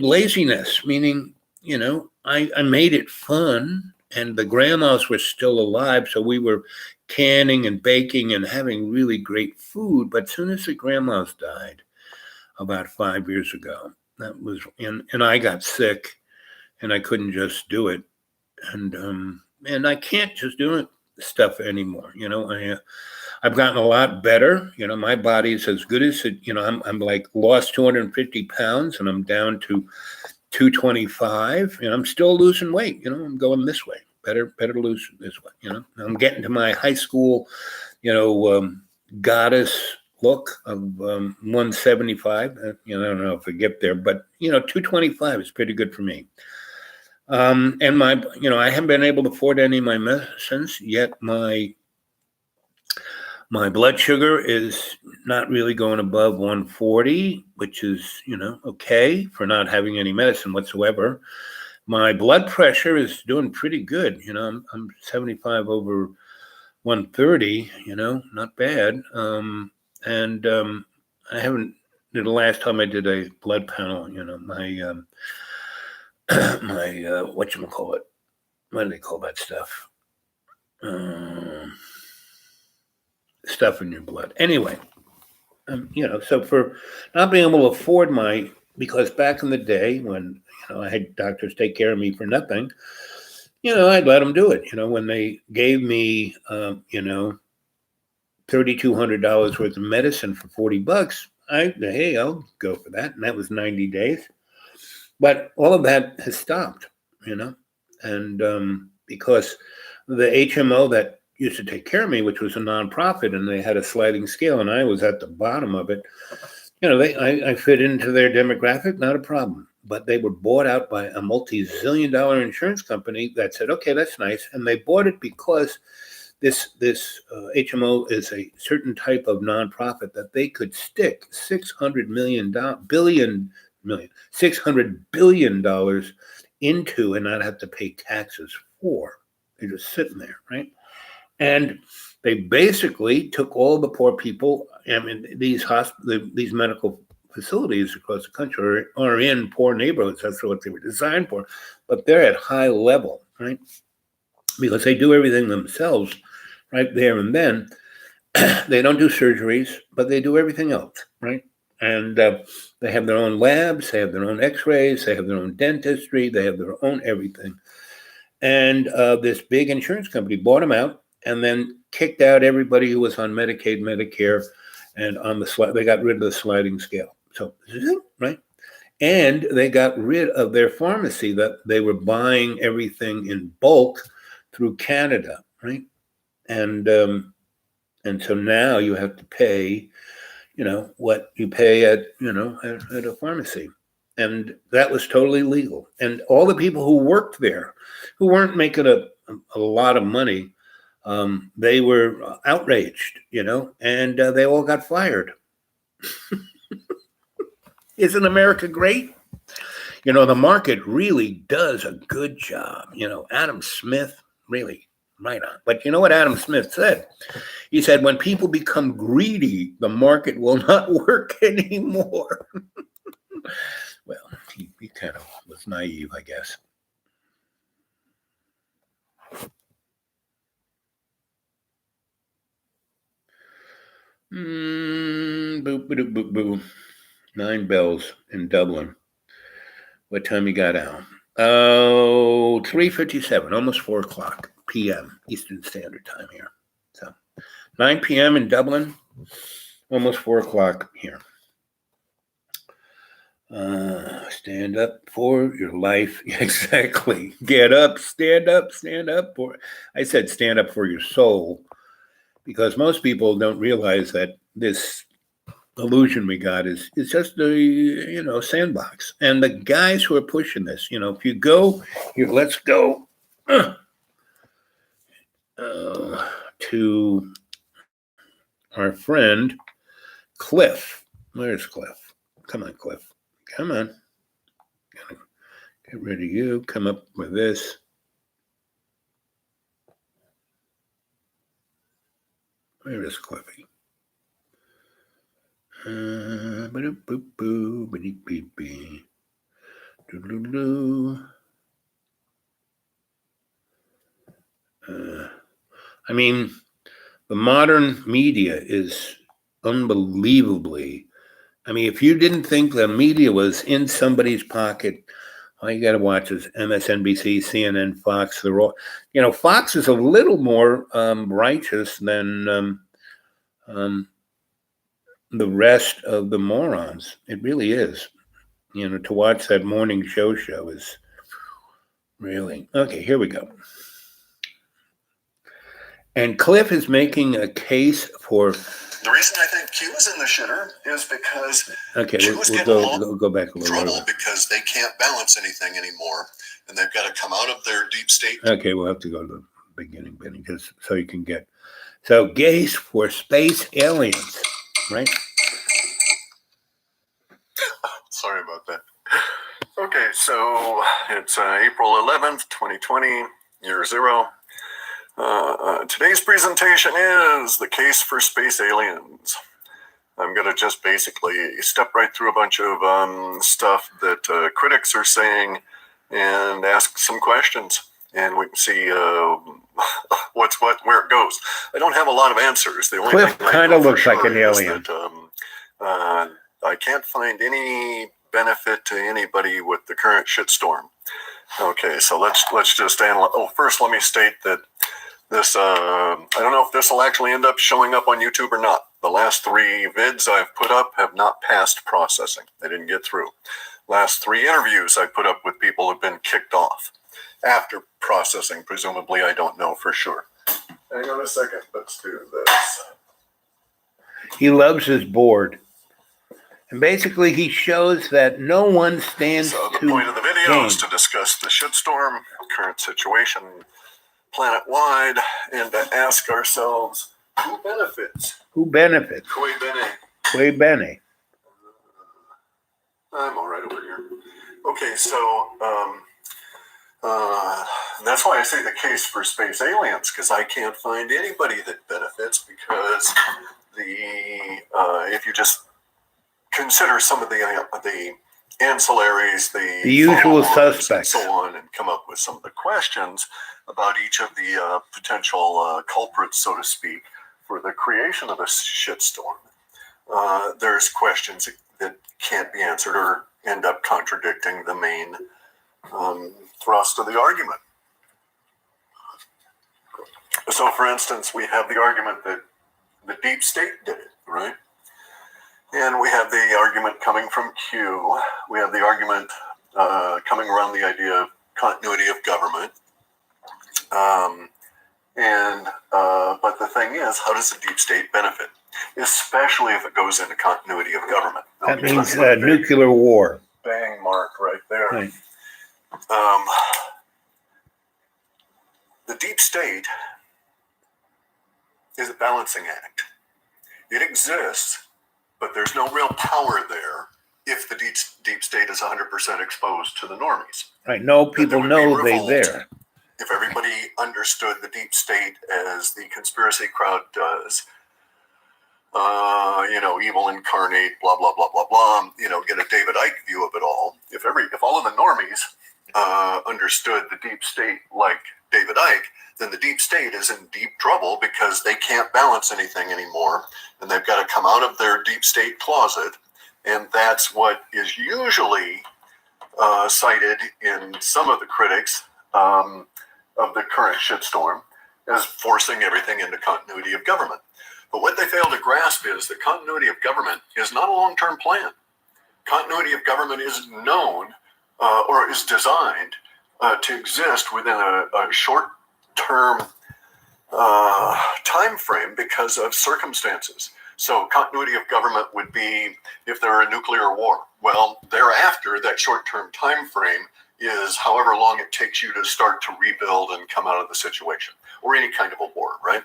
S1: laziness, meaning, I made it fun. And the grandmas were still alive, so we were canning and baking and having really great food. But as soon as the grandmas died, about 5 years ago, that was, and I got sick, and I couldn't just do it, and I can't just do stuff anymore. I've gotten a lot better. My body's as good as it. I'm like lost 250 pounds, and I'm down to 225, and I'm still losing weight. I'm going this way. Better to lose this way. I'm getting to my high school, goddess look of 175. I don't know if I get there, but 225 is pretty good for me. And my, I haven't been able to afford any of my medicines yet. My blood sugar is not really going above 140, which is, okay for not having any medicine whatsoever. My blood pressure is doing pretty good. I'm 75 over 130, not bad. And I haven't, the last time I did a blood panel, my, whatchamacallit, what do they call that stuff? Stuff in your blood. Anyway, so for not being able to afford because back in the day when, I had doctors take care of me for nothing, I'd let them do it. When they gave me, $3,200 worth of medicine for $40, hey, I'll go for that. And that was 90 days. But all of that has stopped, and because the HMO that used to take care of me, which was a nonprofit, and they had a sliding scale, and I was at the bottom of it. I fit into their demographic, not a problem. But they were bought out by a multi-zillion-dollar insurance company that said, "Okay, that's nice," and they bought it because this HMO is a certain type of nonprofit that they could stick $600 billion into and not have to pay taxes for. They're just sitting there, right? And they basically took all the poor people. I mean, these medical facilities across the country are in poor neighborhoods. That's what they were designed for. But they're at high level, right? Because they do everything themselves right there and then. They don't do surgeries, but they do everything else, right? And they have their own labs, they have their own x-rays, they have their own dentistry, they have their own everything. And this big insurance company bought them out and then kicked out everybody who was on Medicaid, Medicare, and on the they got rid of the sliding scale. So, right? And they got rid of their pharmacy that they were buying everything in bulk through Canada, right? And so now you have to pay, what you pay at a pharmacy. And that was totally legal. And all the people who worked there, who weren't making a lot of money, they were outraged, and they all got fired. Isn't America great? The market really does a good job. Adam Smith, really, right on. But you know what Adam Smith said? He said, when people become greedy, the market will not work anymore. Well, he kind of was naive, I guess. Boop, boop, boop, boop. 9 bells in Dublin. What time you got out? 3:57, almost 4 o'clock p.m. Eastern Standard Time here. So 9 p.m. in Dublin, almost 4 o'clock here. Stand up for your life. Exactly. Get up, stand up, stand up. I said stand up for your soul, because most people don't realize that this illusion we got is just a sandbox. And the guys who are pushing this, if you go here, let's go to our friend Cliff. Where's Cliff? Come on, Cliff. Come on. Get rid of you. Come up with this. Where is Cliffy? I mean, the modern media is unbelievably. I mean, if you didn't think the media was in somebody's pocket, all you got to watch is MSNBC, CNN, Fox. They're all, Fox is a little more righteous than the rest of the morons. It really is. To watch that morning show is really okay. Here we go. And Cliff is making a case for.
S5: The reason I think Q is in the shitter is because
S1: we'll go back a little
S5: trouble
S1: earlier.
S5: because they can't balance anything anymore, and they've got to come out of their deep state.
S1: Okay, we'll have to go to the beginning, Benny, just so you can get. So, gays for space aliens, right?
S5: Sorry about that. Okay, so it's April 11th, 2020, year 0. Today's presentation is the case for space aliens. I'm going to just basically step right through a bunch of stuff that critics are saying and ask some questions. And we can see what's what, where it goes. I don't have a lot of answers. The only
S1: Cliff
S5: thing I
S1: kind
S5: know
S1: of
S5: for
S1: looks like an
S5: sure is
S1: alien.
S5: that I can't find any benefit to anybody with the current shitstorm. Okay, so let's just analyze. Oh, first let me state that this, I don't know if this will actually end up showing up on YouTube or not. The last 3 vids I've put up have not passed processing. They didn't get through. Last 3 interviews I put up with people have been kicked off after processing, presumably. I don't know for sure. Hang on a second. Let's do this.
S1: He loves his board. And basically, he shows that no one stands
S5: So the
S1: to
S5: point of the video
S1: gain.
S5: is to discuss the shitstorm, current situation planet-wide, and to ask ourselves, who benefits?
S1: Who benefits?
S5: Koi bene.
S1: Way Benny.
S5: I'm all right over here. Okay, so that's why I say the case for space aliens, because I can't find anybody that benefits, because if you just
S12: consider some of the ancillaries, the
S1: usual
S12: follow-ons,
S1: suspects,
S12: and so on, and come up with some of the questions about each of the potential culprits, so to speak, for the creation of a shitstorm. There's questions that can't be answered or end up contradicting the main thrust of the argument. So, for instance, we have the argument that the deep state did it, right? And we have the argument coming from Q. We have the argument coming around the idea of continuity of government. But the thing is, how does the deep state benefit? Especially if it goes into continuity of government.
S1: That means nuclear war.
S12: Bang mark right there.
S1: Right.
S12: The deep state is a balancing act. It exists, but there's no real power there if the deep state is 100% exposed to the normies.
S1: Right. No people know they're there.
S12: If everybody understood the deep state as the conspiracy crowd does, evil incarnate, blah, blah, blah, blah, blah, get a David Icke view of it all. If all of the normies understood the deep state like David Icke, then the deep state is in deep trouble because they can't balance anything anymore, and they've got to come out of their deep state closet, and that's what is usually cited in some of the critics of the current shitstorm as forcing everything into continuity of government. But what they fail to grasp is that continuity of government is not a long-term plan. Continuity of government is known or is designed to exist within a short-term time frame because of circumstances. So continuity of government would be if there were a nuclear war. Well, thereafter, that short-term time frame is however long it takes you to start to rebuild and come out of the situation, or any kind of a war, right?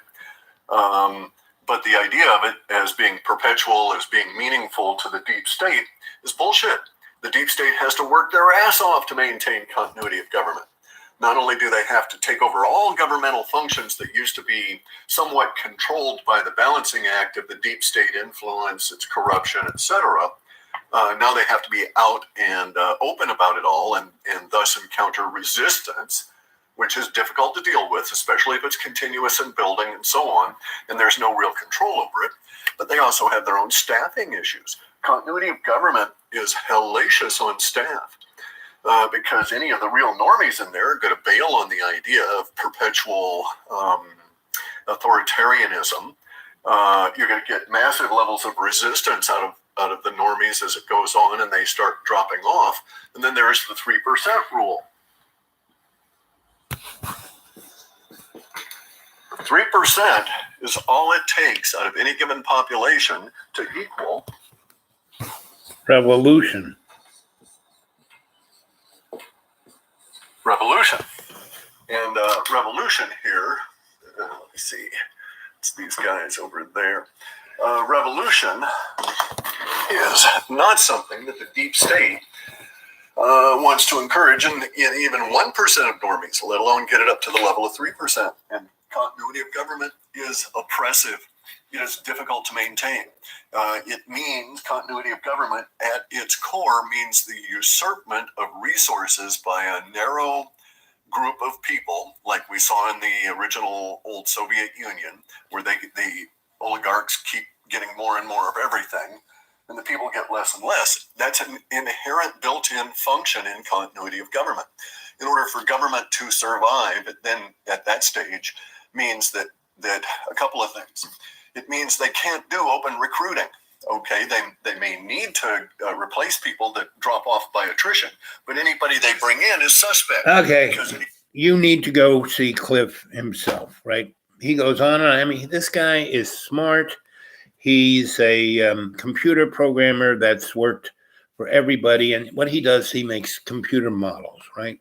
S12: But the idea of it as being perpetual, as being meaningful to the deep state is bullshit. The deep state has to work their ass off to maintain continuity of government. Not only do they have to take over all governmental functions that used to be somewhat controlled by the balancing act of the deep state influence, its corruption, etc., now they have to be out and open about it all and thus encounter resistance, which is difficult to deal with, especially if it's continuous and building and so on, and there's no real control over it. But they also have their own staffing issues. Continuity of government is hellacious on staff because any of the real normies in there are going to bail on the idea of perpetual authoritarianism. You're going to get massive levels of resistance out of the normies as it goes on, and they start dropping off. And then there's the 3% rule. 3% is all it takes out of any given population to equal
S1: revolution.
S12: And revolution here, let me see, it's these guys over there. Revolution is not something that the deep state wants to encourage in even 1% of normies, let alone get it up to the level of 3%. And continuity of government is oppressive. It is difficult to maintain. It means continuity of government at its core means the usurpment of resources by a narrow group of people, like we saw in the original old Soviet Union, where the oligarchs keep getting more and more of everything, and the people get less and less. That's an inherent built-in function in continuity of government. In order for government to survive, then at that stage means that a couple of things. It means they can't do open recruiting. Okay, they may need to replace people that drop off by attrition, but anybody they bring in is suspect.
S1: Okay, you need to go see Cliff himself, right? He goes on, and I mean, this guy is smart. He's a computer programmer that's worked for everybody, and what he does, he makes computer models, right?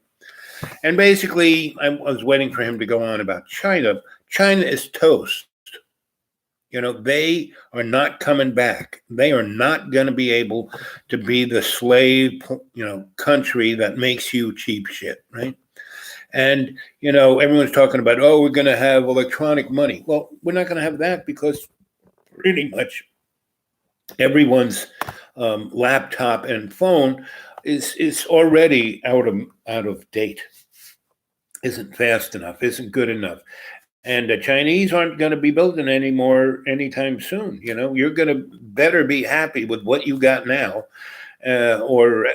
S1: And basically, I was waiting for him to go on about China. China is toast. They are not coming back. They are not going to be able to be the slave, country that makes you cheap shit, right? And, everyone's talking about, we're going to have electronic money. Well, we're not going to have that because pretty much everyone's laptop and phone is already out of date, isn't fast enough, isn't good enough. And the Chinese aren't going to be building anymore anytime soon. You're going to better be happy with what you got now, or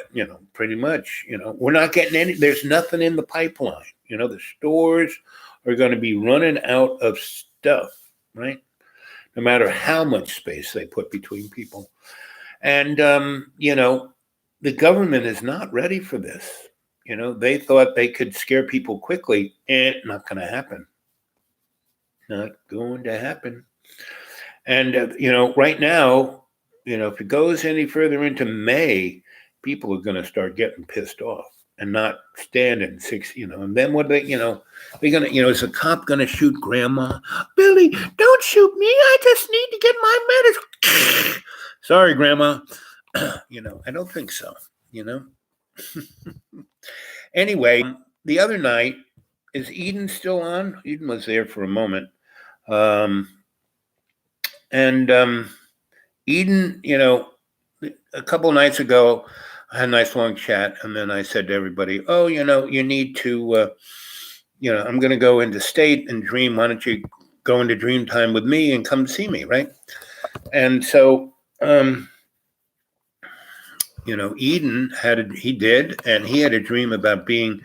S1: pretty much. We're not getting any. There's nothing in the pipeline. The stores are going to be running out of stuff, right? No matter how much space they put between people, and the government is not ready for this. They thought they could scare people quickly, and not going to happen. Not going to happen. And right now, if it goes any further into May, people are going to start getting pissed off and not standing six. And then what they're gonna, is a cop going to shoot grandma? Billy, don't shoot me. I just need to get my medicine. Sorry, grandma. I don't think so. Anyway, the other night, is Eden still on? Eden was there for a moment. And Eden, a couple of nights ago, I had a nice long chat, and then I said to everybody, "Oh, you need to, I'm going to go into state and dream. Why don't you go into dream time with me and come see me, right?" And so, Eden he did, and he had a dream about being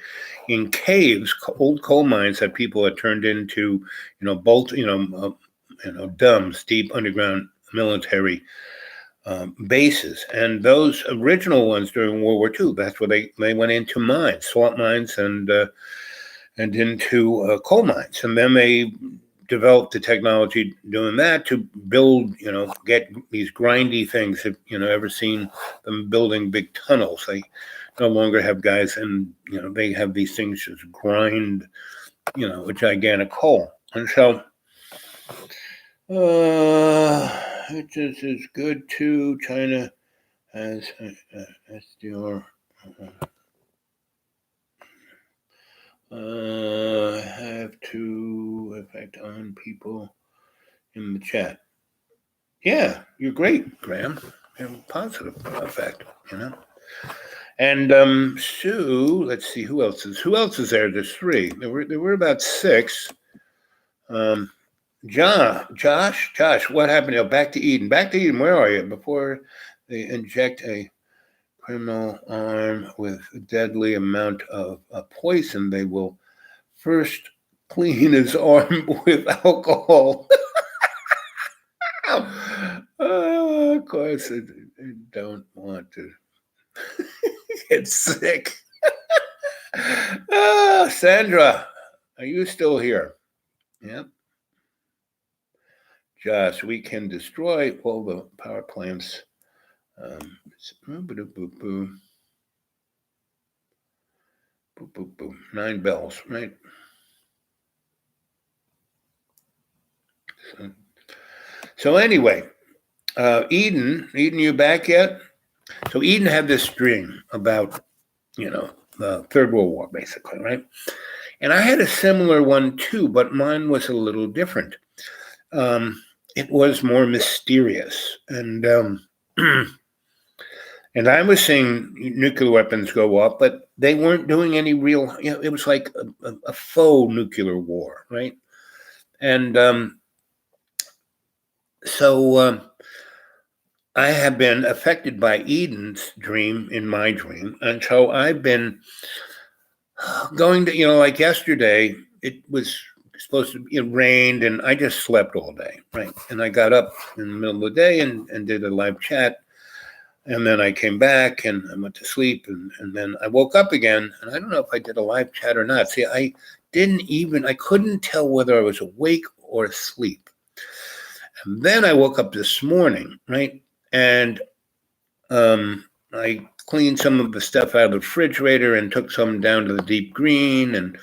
S1: in caves, old coal mines that people had turned into, DUMBs, deep underground military bases. And those original ones during World War II, that's where they went into mines, salt mines, and into coal mines. And then they developed the technology doing that to build, get these grindy things. If ever seen them building big tunnels, they no longer have guys, and they have these things just grind, a gigantic coal. And so it just is good too. China has SDR have to effect on people in the chat. Yeah, you're great, Graham. Have a positive effect, And Sue, let's see who else is there. There's three. There were about six. Josh, what happened? Back to Eden. Where are you? Before they inject a criminal arm with a deadly amount of poison, they will first clean his arm with alcohol. Of course, I don't want to get sick. Sandra, are you still here? Yep. Josh, we can destroy all the power plants. 9 bells, right? So anyway, Eden, you back yet? So Eden had this dream about, the Third World War, basically, right? And I had a similar one too, but mine was a little different. It was more mysterious, and and I was seeing nuclear weapons go up, but they weren't doing any real. It was like a faux nuclear war, right? And so I have been affected by Eden's dream in my dream, and so I've been going to, like yesterday, it was supposed to be, it rained, and I just slept all day, right? And I got up in the middle of the day and did a live chat, and then I came back and I went to sleep, and then I woke up again, and I don't know if I did a live chat or not. See, I couldn't tell whether I was awake or asleep. And then I woke up this morning, right? And I cleaned some of the stuff out of the refrigerator and took some down to the deep green and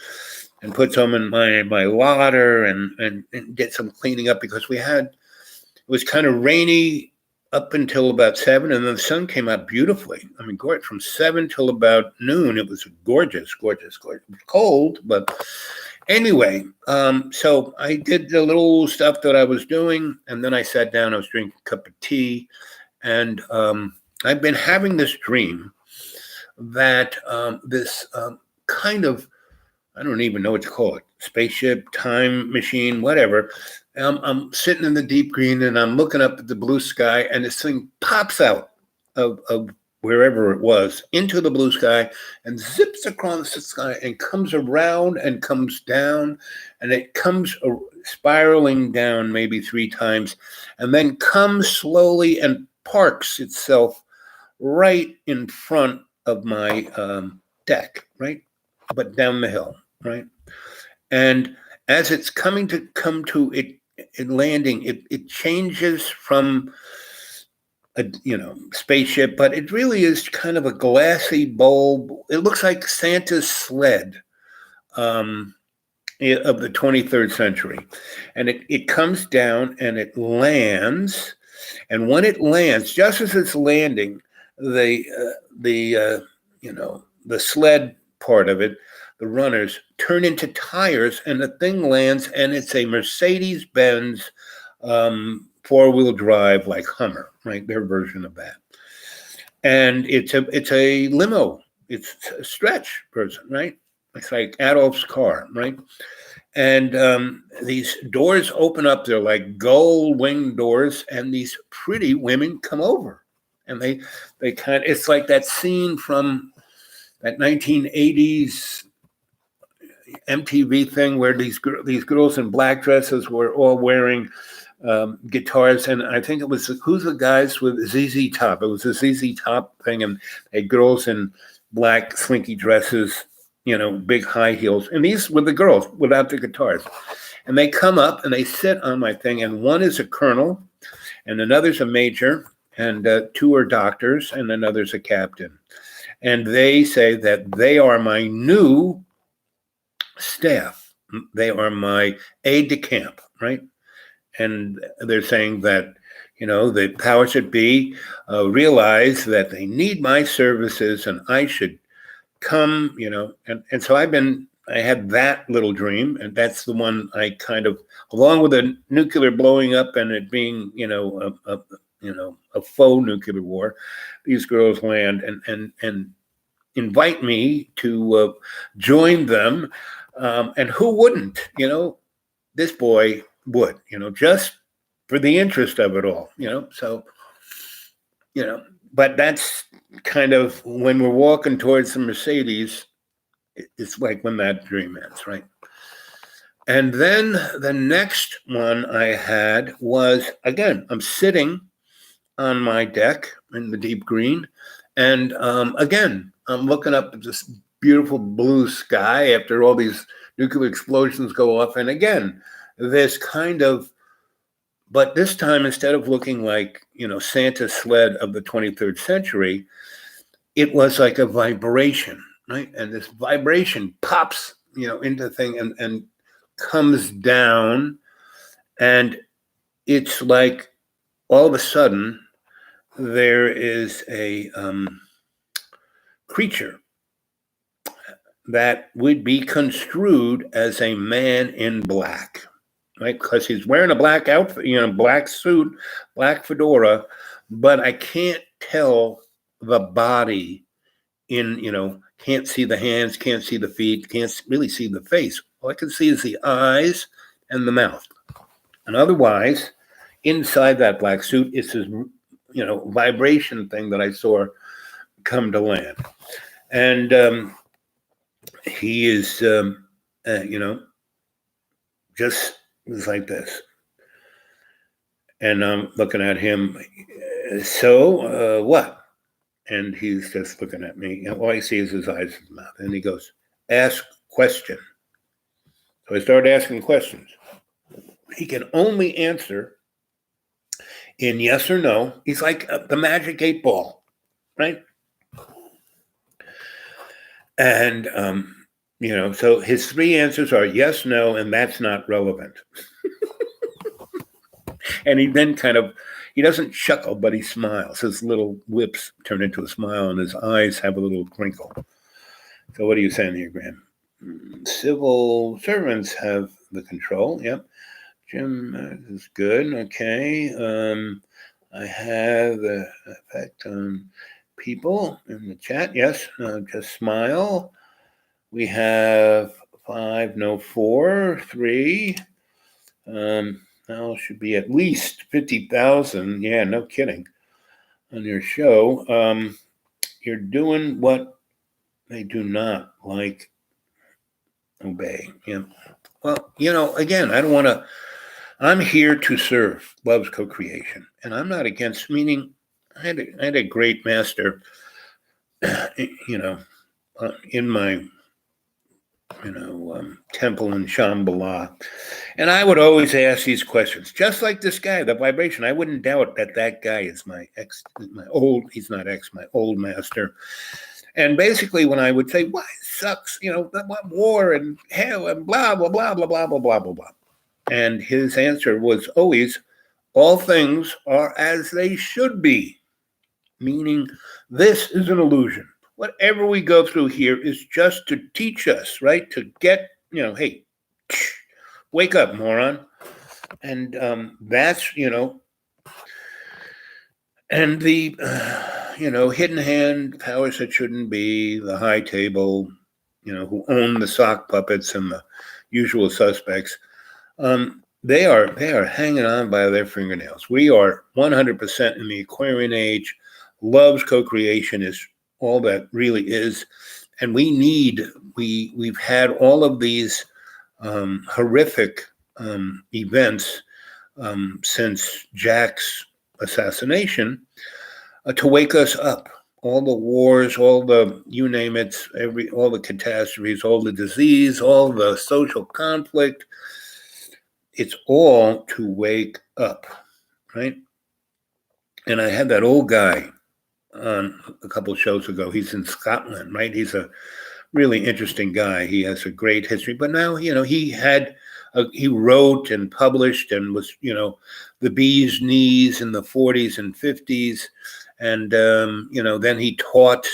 S1: put some in my larder and did some cleaning up, because it was kind of rainy up until about 7, and then the sun came out beautifully. I mean, from 7 till about noon, it was gorgeous. It was cold, but anyway, so I did the little stuff that I was doing, and then I sat down. I was drinking a cup of tea, And I've been having this dream that this kind of, I don't even know what to call it, spaceship, time machine, whatever. I'm sitting in the deep green and I'm looking up at the blue sky, and this thing pops out of wherever it was into the blue sky and zips across the sky and comes around and comes down, and it comes spiraling down maybe 3 times and then comes slowly and parks itself right in front of my deck, right? But down the hill, right? And as it's come to it landing, it changes from a spaceship, but it really is kind of a glassy bulb. It looks like Santa's sled of the 23rd century, and it comes down and it lands, and when it lands, just as it's landing, the sled part of it, the runners turn into tires, and the thing lands, and it's a Mercedes-Benz 4-wheel drive, like Hummer, right? Their version of that. And it's a limo. It's a stretch person, right? It's like Adolf's car, right? And these doors open up. They're like gold wing doors, and these pretty women come over, and they kind of, it's like that scene from that 1980s MTV thing where these girls in black dresses were all wearing guitars, and I think it was Who's the Guys with ZZ Top. It was a ZZ Top thing, and they had girls in black slinky dresses, big high heels, and these were the girls without the guitars. And they come up and they sit on my thing, and one is a colonel, and another's a major, and 2 are doctors, and another's a captain. And they say that they are my new staff. They are my aide de camp, right? And they're saying that, the powers that be realize that they need my services and I should come, and so I had that little dream, and that's the one I kind of, along with the nuclear blowing up and it being, a faux nuclear war, these girls land and invite me to join them. And who wouldn't, this boy would, just for the interest of it all, so, but that's kind of when we're walking towards the Mercedes, it's like when that dream ends, right? And then the next one I had was, again, I'm sitting on my deck in the deep green, and again, I'm looking up at this beautiful blue sky after all these nuclear explosions go off. And again, this kind of, but this time, instead of looking like, Santa's sled of the 23rd century, it was like a vibration, right? And this vibration pops, into the thing and comes down. And it's like all of a sudden there is a creature that would be construed as a man in black, right? Because he's wearing a black outfit, black suit, black fedora, but I can't tell the body can't see the hands, can't see the feet, can't really see the face. All I can see is the eyes and the mouth. And otherwise, inside that black suit is this, vibration thing that I saw come to land. And he is, just was like this. And I'm looking at him. So, what? And he's just looking at me. And all I see is his eyes and his mouth. And he goes, ask question. So I started asking questions. He can only answer in yes or no. He's like the magic 8-ball, right? And, so his 3 answers are yes, no, and that's not relevant. And he then he doesn't chuckle, but he smiles. His little lips turn into a smile, and his eyes have a little crinkle. So what are you saying here, Graham? Civil servants have the control. Yep. Jim is good. Okay. I have the effect on people in the chat. Yes, just smile. We have 5, no 4, 3. Now should be at least 50,000. Yeah, no kidding. On your show, you're doing what they do not like obey. Yeah. Well, again, I don't want to. I'm here to serve love's co-creation, and I'm not against. Meaning, I had a great master, in my temple in Shambhala, and I would always ask these questions, just like this guy, the vibration. I wouldn't doubt that guy is my ex, my old. He's not ex, my old master. And basically, when I would say, "Why it sucks," what war and hell and blah blah blah blah blah blah blah blah blah, and his answer was always, "All things are as they should be," meaning this is an illusion. Whatever we go through here is just to teach us, right? To get, hey, wake up, moron. And that's, and the, hidden hand, powers that shouldn't be, the high table, who own the sock puppets and the usual suspects. They are hanging on by their fingernails. We are 100% in the Aquarian age. Love's co-creation is all that really is, and we've had all of these horrific events since Jack's assassination to wake us up. All the wars, all the you name it, all the catastrophes, all the disease, all the social conflict. It's all to wake up, right? And I had that old guy on a couple of shows ago. He's in Scotland, right? He's a really interesting guy. He has a great history, but now, he wrote and published and was, the bee's knees in the 40s and 50s. And, then he taught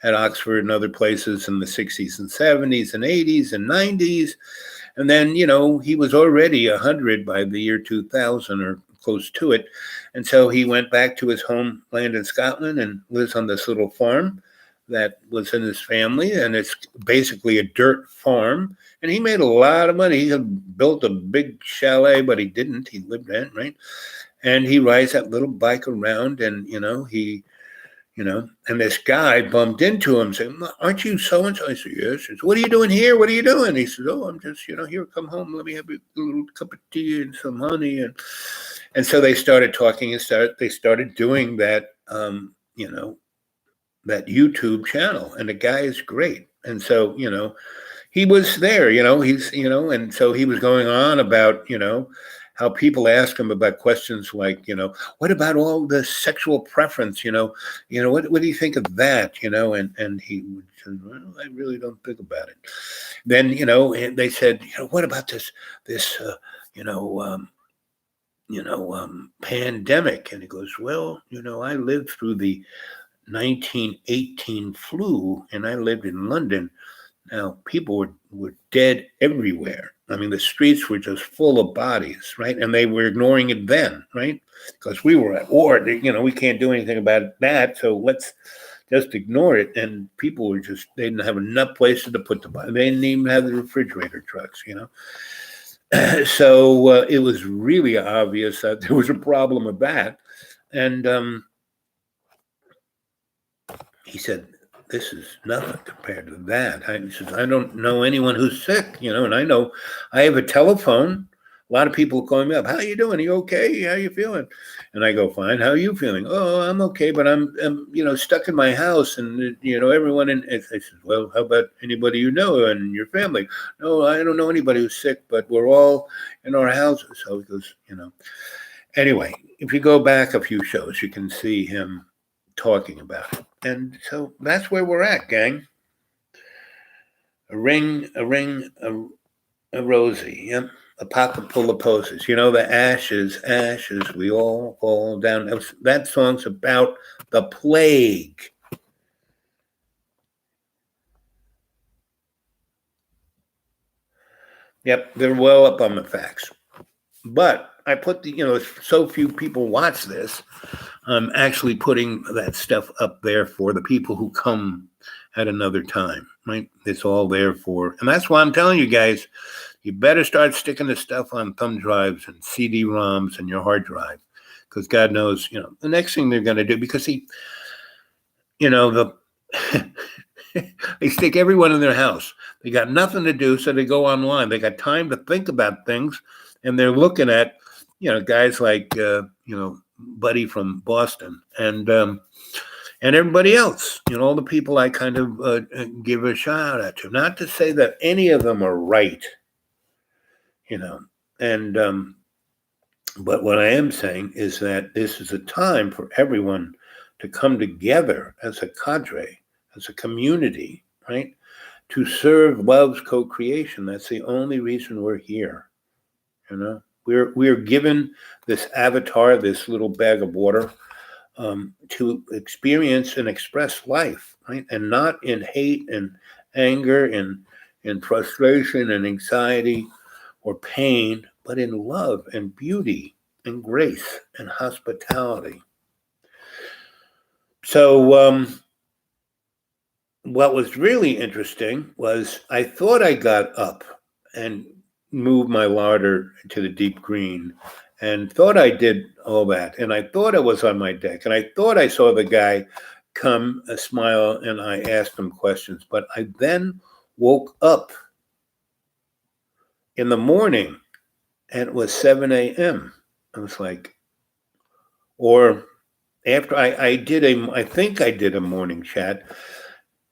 S1: at Oxford and other places in the 60s and 70s and 80s and 90s. And then, he was already 100 by the year 2000 or close to it. And so he went back to his homeland in Scotland and lives on this little farm that was in his family. And it's basically a dirt farm. And he made a lot of money. He had built a big chalet, but he didn't. He lived in it, right? And he rides that little bike around and, and this guy bumped into him saying, "Aren't you so-and-so?" I said, "Yes." He said, "What are you doing here? What are you doing?" He says, "Oh, I'm just, here, come home. Let me have a little cup of tea and some honey." And so they started talking and they started doing that, that YouTube channel. And the guy is great. And so, he was there, and so he was going on about, how people ask him about questions like, what about all the sexual preference, what do you think of that, and he would say, "Well, I really don't think about it." Then, and they said, "What about this, pandemic?" And he goes, "Well, I lived through the 1918 flu and I lived in London. Now, people were dead everywhere. I mean, the streets were just full of bodies, right? And they were ignoring it then, right? Because we were at war. We can't do anything about that. So let's just ignore it." And people were they didn't have enough places to put the body. They didn't even have the refrigerator trucks, So it was really obvious that there was a problem with that. And he said, "This is nothing compared to that." He says, "I don't know anyone who's sick, and I know I have a telephone. A lot of people calling me up. How you doing? Are you okay? How you feeling?" And I go, "Fine. How are you feeling?" "Oh, I'm okay, but I'm stuck in my house, and everyone." And I said, "Well, how about anybody you know and your family?" "No, I don't know anybody who's sick, but we're all in our houses." So he goes, Anyway, if you go back a few shows, you can see him talking about it. And so that's where we're at, gang. A ring, a rosy. Yep. A pocket full of posies. The ashes, we all fall down. That song's about the plague. Yep, they're well up on the facts. But I put so few people watch this. I'm actually putting that stuff up there for the people who come at another time, right? It's all there for, and that's why I'm telling you guys, you better start sticking the stuff on thumb drives and CD-ROMs and your hard drive, because God knows, the next thing they're going to do, because the they stick everyone in their house. They got nothing to do, so they go online. They got time to think about things, and they're looking at, guys like, Buddy from Boston and everybody else, all the people I kind of give a shout out to. Not to say that any of them are right, and but what I am saying is that this is a time for everyone to come together as a cadre, as a community, right? To serve love's co-creation. That's the only reason we're here. We're given this avatar, this little bag of water, to experience and express life, right? And not in hate and anger and frustration and anxiety or pain, but in love and beauty and grace and hospitality. So what was really interesting was I thought I got up and moved my larder to the deep green and thought I did all that. And I thought I was on my deck. And I thought I saw the guy come, smile, and I asked him questions. But I then woke up in the morning and it was 7 a.m. I was like, or after I think I did a morning chat.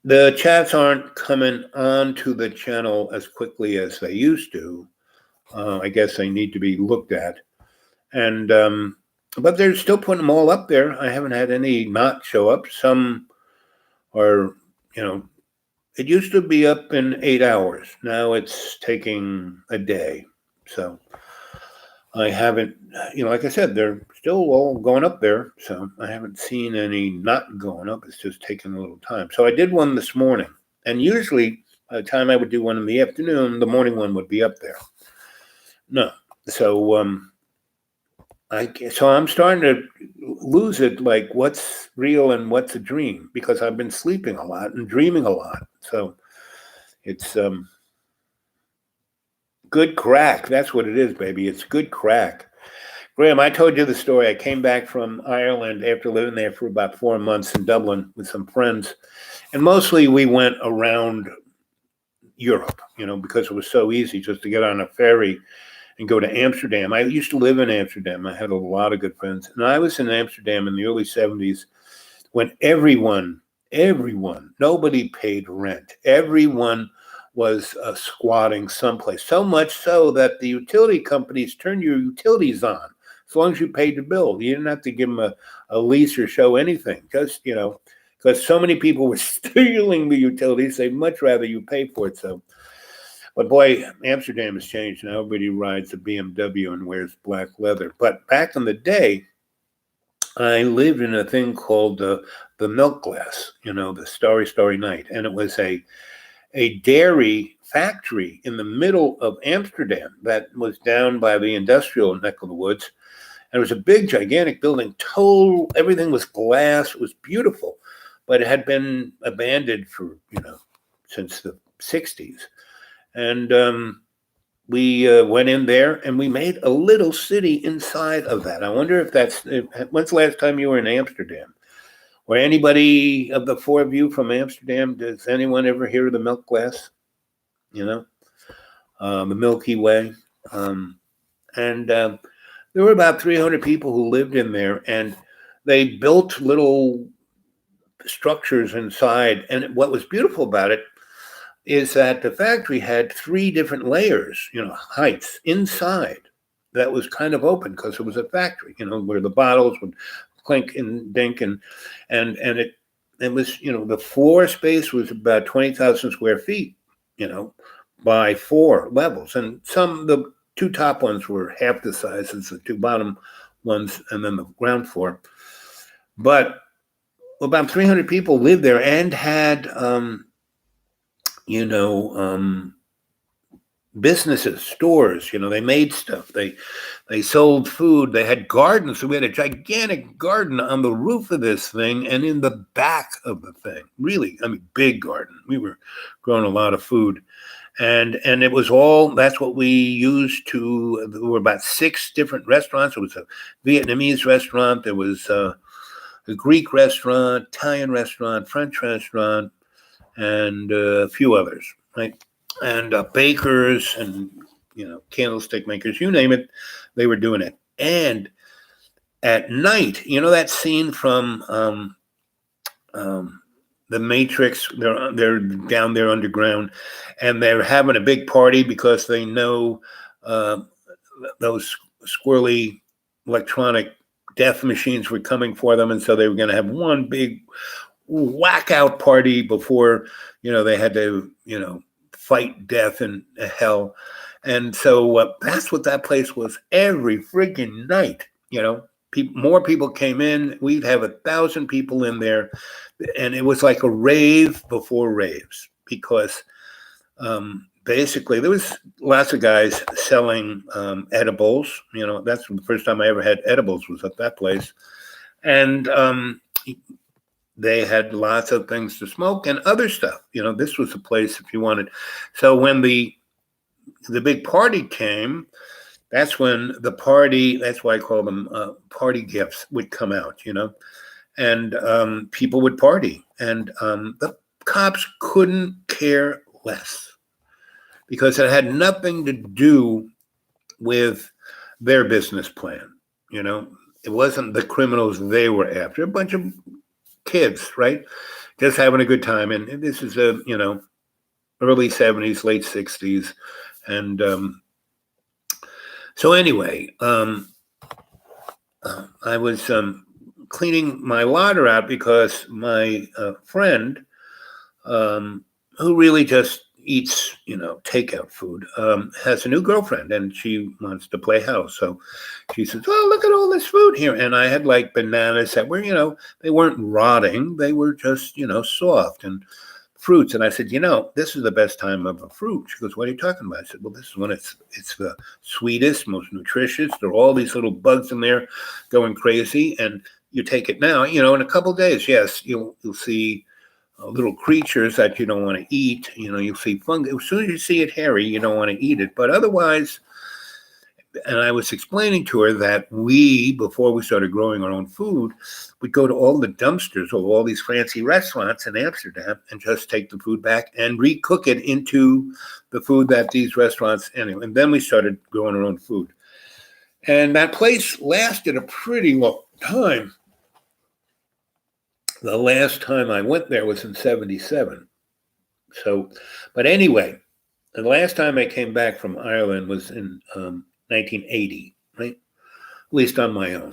S1: The chats aren't coming onto the channel as quickly as they used to. I guess they need to be looked at. And but they're still putting them all up there. I haven't had any not show up. Some are, it used to be up in 8 hours. Now it's taking a day. So I haven't, like I said, they're still all going up there. So I haven't seen any not going up. It's just taking a little time. So I did one this morning. And usually by the time I would do one in the afternoon, the morning one would be up there. No. So I'm starting to lose it, like what's real and what's a dream, because I've been sleeping a lot and dreaming a lot. So it's good crack. That's what it is, baby. It's good crack. Graham, I told you the story. I came back from Ireland after living there for about 4 months in Dublin with some friends. And mostly we went around Europe, because it was so easy just to get on a ferry and go to Amsterdam. I used to live in Amsterdam. I had a lot of good friends. And I was in Amsterdam in the early 70s when everyone, nobody paid rent. Everyone was squatting someplace. So much so that the utility companies turned your utilities on as long as you paid the bill. You didn't have to give them a lease or show anything. Just, because so many people were stealing the utilities, they'd much rather you pay for it. So, but boy, Amsterdam has changed. Now everybody rides a BMW and wears black leather. But back in the day, I lived in a thing called the milk glass, the Starry Night. And it was a dairy factory in the middle of Amsterdam that was down by the industrial neck of the woods. And it was a big, gigantic building. Everything was glass. It was beautiful. But it had been abandoned for, since the 60s. And we went in there and we made a little city inside of that. I wonder when's the last time you were in Amsterdam? Or anybody of the four of you from Amsterdam, does anyone ever hear of the milk glass? The Milky Way. And there were about 300 people who lived in there, and they built little structures inside. And what was beautiful about it is that the factory had 3 different layers, heights inside that was kind of open because it was a factory, where the bottles would clink and dink and it was, the floor space was about 20,000 square feet, by 4 levels. And the 2 top ones were half the size as the 2 bottom ones, and then the ground floor. But about 300 people lived there and had, businesses, stores. They made stuff. They sold food. They had gardens. So we had a gigantic garden on the roof of this thing and in the back of the thing. Really, big garden. We were growing a lot of food. And it was all, that's what we used to, there were about 6 different restaurants. It was a Vietnamese restaurant. There was a Greek restaurant, Italian restaurant, French restaurant, and a few others, right? And bakers and, candlestick makers, you name it, they were doing it. And at night, that scene from The Matrix, they're down there underground, and they're having a big party because they know those squirrely electronic death machines were coming for them, and so they were going to have one big whack out party before they had to fight death and hell. And so that's what that place was every freaking night. More people came in. We'd have 1,000 people in there, and it was like a rave before raves because basically there was lots of guys selling edibles. That's the first time I ever had edibles was at that place, and they had lots of things to smoke and other stuff. This was a place if you wanted. So when the big party came, that's when the party, that's why I call them party gifts, would come out, and people would party. And the cops couldn't care less because it had nothing to do with their business plan. It wasn't the criminals they were after, a bunch of kids, right? Just having a good time. And this is early 70s, late 60s. And so anyway, I was cleaning my larder out because my friend, who really just eats, takeout food, has a new girlfriend and she wants to play house. So she says, "Oh, look at all this food here." And I had like bananas that were, they weren't rotting. They were just, soft, and fruits. And I said, this is the best time of a fruit. She goes, "What are you talking about?" I said, "Well, this is when it's the sweetest, most nutritious. There are all these little bugs in there going crazy. And you take it now, in a couple of days, yes, you'll see little creatures that you don't want to eat. You'll see fungus. As soon as you see it hairy, you don't want to eat it. But otherwise," and I was explaining to her that before we started growing our own food, we'd go to all the dumpsters of all these fancy restaurants in Amsterdam and just take the food back and recook it into the food that these restaurants, anyway. And then we started growing our own food. And that place lasted a pretty long time. The last time I went there was in 77. So, but anyway, the last time I came back from Ireland was in 1980, right? At least on my own,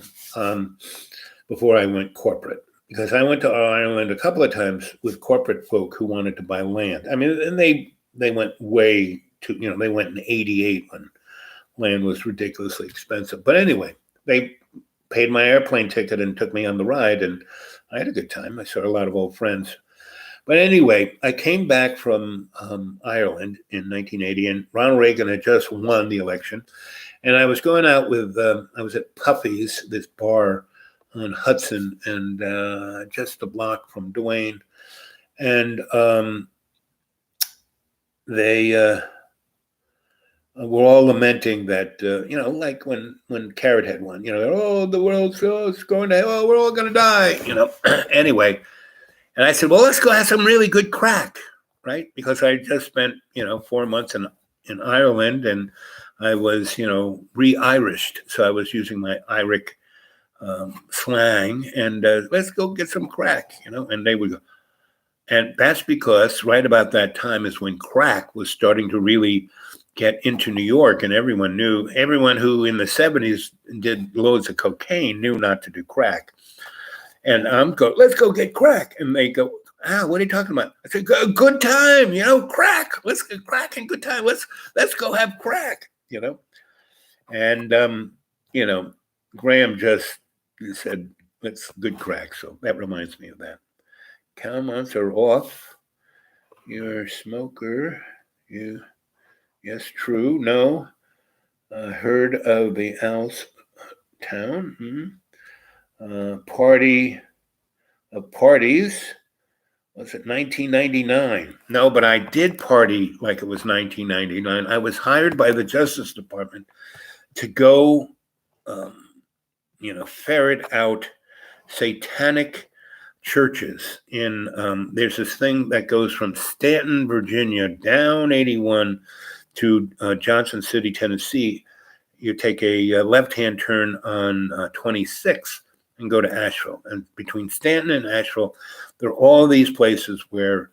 S1: before I went corporate. Because I went to Ireland a couple of times with corporate folk who wanted to buy land. And they went way too, they went in 88 when land was ridiculously expensive. But anyway, they paid my airplane ticket and took me on the ride, and I had a good time. I saw a lot of old friends. But anyway, I came back from Ireland in 1980, and Ronald Reagan had just won the election. And I was going out with, I was at Puffy's, this bar on Hudson, and just a block from Duane. And they were all lamenting that, like when Carrot had won, "Oh, the world's going to hell, oh, we're all going to die," Anyway, and I said, "Well, let's go have some really good crack," right? Because I just spent, 4 months in Ireland, and I was, re-Irished. So I was using my Irish slang, and let's go get some crack, and they would go. And that's because right about that time is when crack was starting to really get into New York, and everyone who in the 70s did loads of cocaine knew not to do crack. And let's go get crack. And they go, what are you talking about? I said, good time, crack. Let's get crack and good time. Let's go have crack, And, Graham just said, let's good crack. So that reminds me of that. Comments are off. You're a smoker. You Yes, true. No. Heard of the Owls town? Party of parties. Was it 1999? No, but I did party like it was 1999. I was hired by the Justice Department to go, ferret out satanic churches in. There's this thing that goes from Stanton, Virginia, down 81 to Johnson City, Tennessee. You take a left-hand turn on 26 and go to Asheville. And between Stanton and Asheville, there are all these places where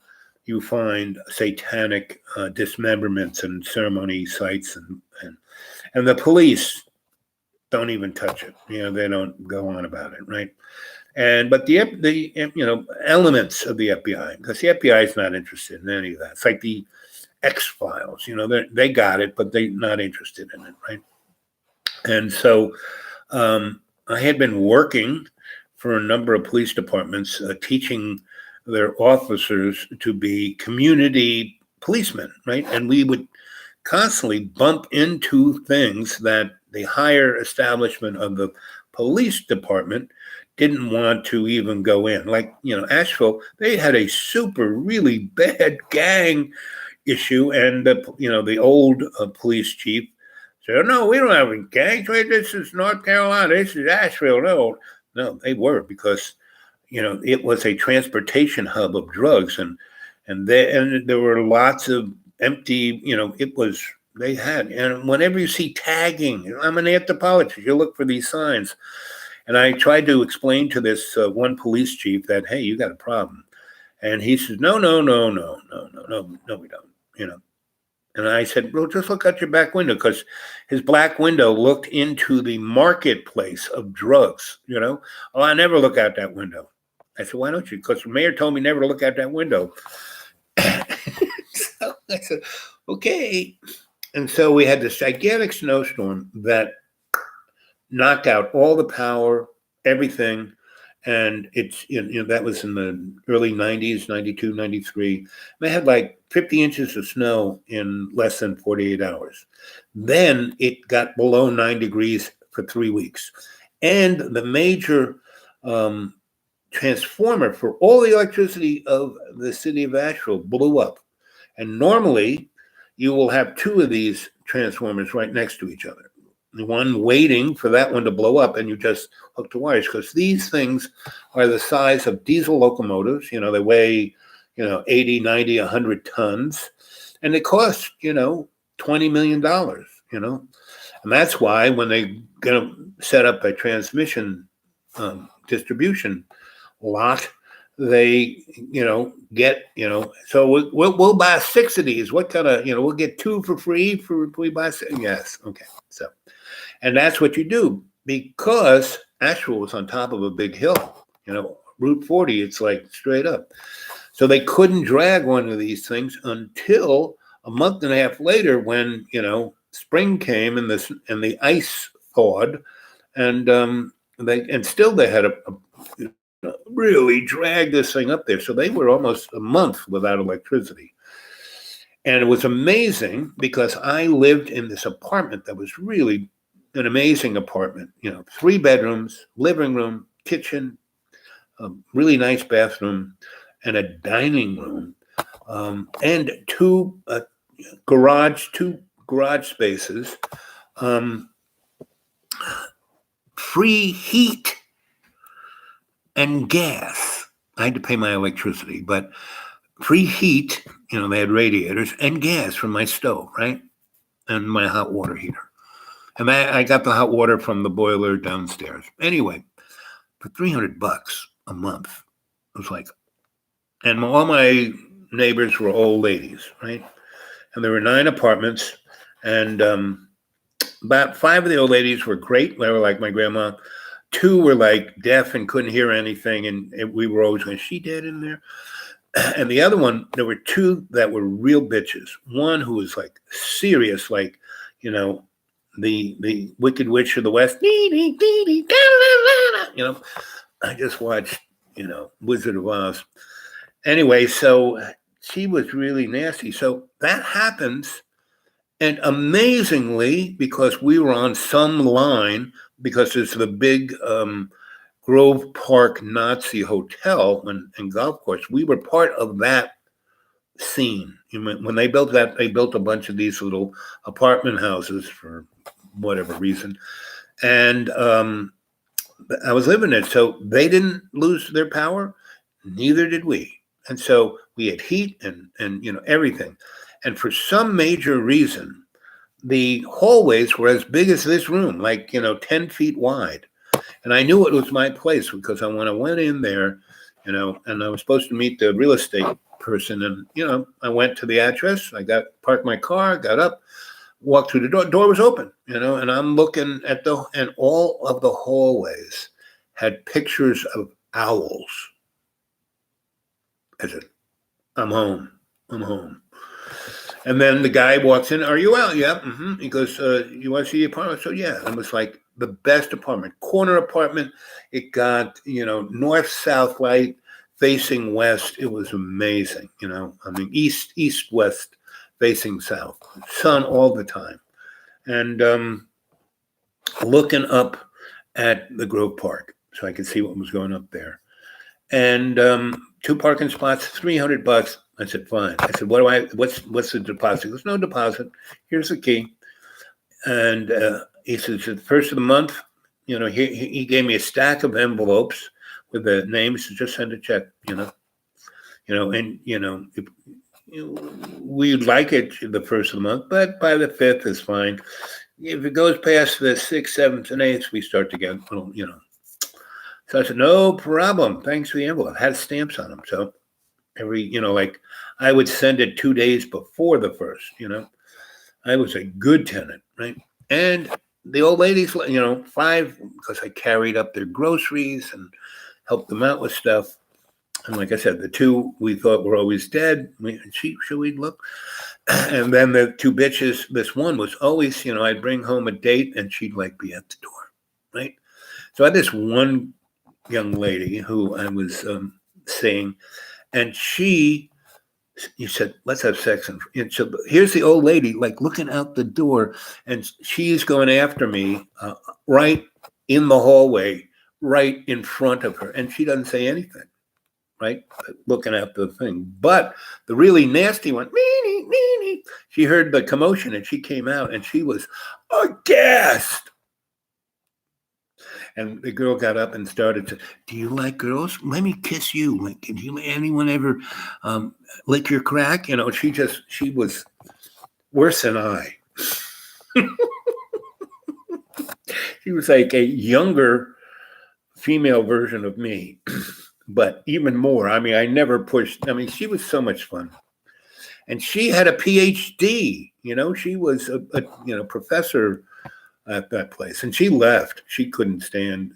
S1: you find satanic dismemberments and ceremony sites, and the police don't even touch it. They don't go on about it, right? But the elements of the FBI, because the FBI is not interested in any of that. It's like the X-Files. They got it, but they're not interested in it, right? And so I had been working for a number of police departments, teaching their officers to be community policemen, right? And we would constantly bump into things that the higher establishment of the police department didn't want to even go in. Like, Asheville, they had a really bad gang issue, and the old police chief said, "No, we don't have any gangs. Wait, this is North Carolina. This is Asheville." No, they were, because it was a transportation hub of drugs, and there were lots of empty. They had, and whenever you see tagging, I'm an anthropologist. You look for these signs, and I tried to explain to this one police chief that, hey, you got a problem, and he says, no, we don't. And I said, well, just look out your back window, because his back window looked into the marketplace of drugs, Oh, I never look out that window. I said, why don't you? Because the mayor told me never to look out that window. So I said, okay. And so we had this gigantic snowstorm that knocked out all the power, everything. And it's, that was in the early 90s, 92, 93. They had like 50 inches of snow in less than 48 hours. Then it got below 9 degrees for 3 weeks. And the major transformer for all the electricity of the city of Asheville blew up. And normally you will have 2 of these transformers right next to each other. The one waiting for that one to blow up, and you just hook the wires, because these things are the size of diesel locomotives. They weigh, 80, 90, 100 tons, and they cost, $20 million, And that's why when they going to set up a transmission distribution lot, they, get, so we'll buy 6 of these. What kind of, we'll get 2 for free if we buy 6? Yes. Okay. So, and that's what you do, because Asheville was on top of a big hill, Route 40, it's like straight up. So they couldn't drag one of these things until a month and a half later, when, spring came and the ice thawed, and they had to really drag this thing up there. So they were almost a month without electricity. And it was amazing, because I lived in this apartment that was really an amazing apartment, 3 bedrooms, living room, kitchen, a really nice bathroom, and a dining room, and 2 garage spaces, free heat and gas. I had to pay my electricity, but free heat, they had radiators, and gas from my stove, right? And my hot water heater. And I got the hot water from the boiler downstairs. Anyway, for $300 a month, it was like, and all my neighbors were old ladies, right? And there were 9 apartments, and about 5 of the old ladies were great. They were like my grandma. 2 were like deaf and couldn't hear anything, and we were always going, "Is she dead in there?" And the other one, there were 2 that were real bitches. One who was like serious, like, the Wicked Witch of the West. I just watched, Wizard of Oz. Anyway, so she was really nasty. So that happens, And amazingly, because we were on some line, because it's the big Grove Park Nazi Hotel and golf course, we were part of that scene. When they built that, they built a bunch of these little apartment houses for whatever reason. And I was living it. So they didn't lose their power. Neither did we. And so we had heat and everything. And for some major reason, the hallways were as big as this room, like, 10 feet wide. And I knew it was my place because when I went in there, and I was supposed to meet the real estate person. And, I went to the address. I parked my car, got up, walked through the door. Door was open, and I'm looking at and all of the hallways had pictures of owls. I said, I'm home. And then the guy walks in. Are you out? Yeah. Mm-hmm. He goes, you want to see the apartment? So yeah, it was like the best apartment, corner apartment. It got, north-south light facing west. It was amazing. East-west facing south, sun all the time. And looking up at the Grove Park so I could see what was going up there. And 2 parking spots, $300. I said, fine. I said, what's the deposit? He goes, no deposit. Here's the key. And he says, the first of the month, he gave me a stack of envelopes with the names. So just send a check, if, we'd like it the first of the month, but by the 5th is fine. If it goes past the 6th, 7th, and 8th, we start to get, So I said, no problem. Thanks for the envelope. Had stamps on them. So every, like I would send it 2 days before the 1st, I was a good tenant, right? And the old ladies, 5, because I carried up their groceries and helped them out with stuff. And like I said, the 2 we thought were always dead. Should we look? And then the 2 bitches, this one was always, I'd bring home a date and she'd be at the door, right? So I had this one young lady who I was seeing, and you said, let's have sex. And so here's the old lady, looking out the door, and she's going after me right in the hallway, right in front of her. And she doesn't say anything, right? Looking at the thing. But the really nasty one, meanie, she heard the commotion and she came out and she was aghast. And the girl got up and started to, do you like girls? Let me kiss you. Did anyone ever lick your crack? She was worse than I. She was like a younger female version of me, but even more. I never pushed. She was so much fun. And she had a PhD. She was a professor at that place, and she left. She couldn't stand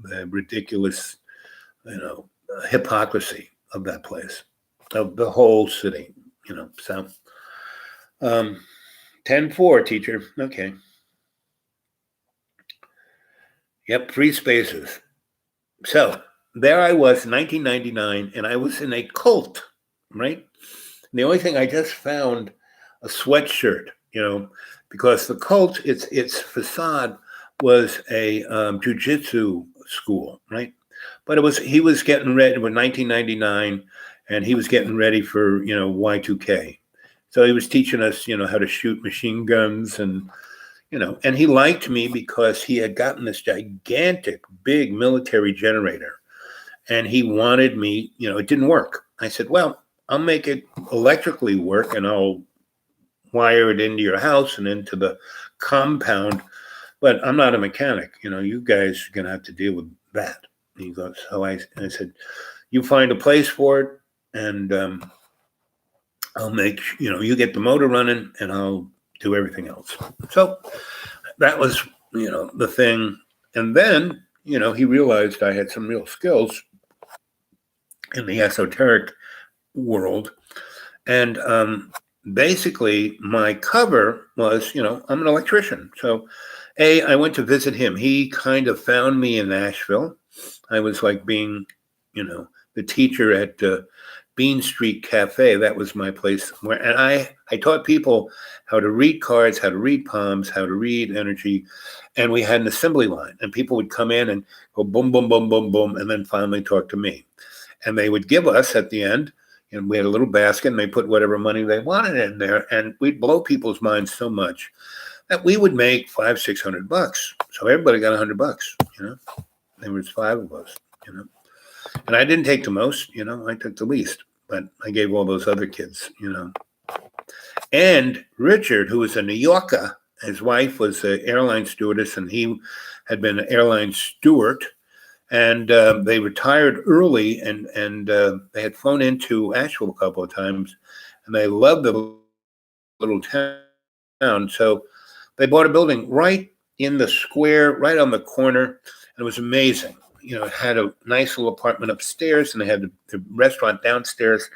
S1: the ridiculous, hypocrisy of that place, of the whole city. So 10-4, teacher. Okay. Yep, free spaces. So there I was, 1999, and I was in a cult, right? And the only thing I just found a sweatshirt, because the cult, its facade was a jujitsu school, right? But he was getting ready. It was 1999, and he was getting ready for Y2K. So he was teaching us, how to shoot machine guns, and and he liked me because he had gotten this gigantic, big military generator, and he wanted me. It didn't work. I said, well, I'll make it electrically work, and I'll wire it into your house and into the compound, but I'm not a mechanic. You guys are going to have to deal with that. And he goes, so I said, you find a place for it, and I'll make, you get the motor running, and I'll do everything else. So that was, the thing. And then, he realized I had some real skills in the esoteric world. And basically my cover was, I'm an electrician. So I went to visit him. He kind of found me in Nashville. I was being, the teacher at Bean Street Cafe. That was my place. And I taught people how to read cards, how to read palms, how to read energy. And we had an assembly line. And people would come in and go boom, boom, boom, boom, boom, and then finally talk to me. And they would give us at the end, and we had a little basket, and they put whatever money they wanted in there. And we'd blow people's minds so much that we would make $500-600. So everybody got $100, you know. There was 5 of us, you know. And I didn't take the most, you know, I took the least, but I gave all those other kids, you know. And Richard, who was a New Yorker, his wife was an airline stewardess, and he had been an airline steward. And they retired early, and they had flown into Asheville a couple of times, and they loved the little town. So they bought a building right in the square, right on the corner, and it was amazing. You know, it had a nice little apartment upstairs, and they had the restaurant downstairs.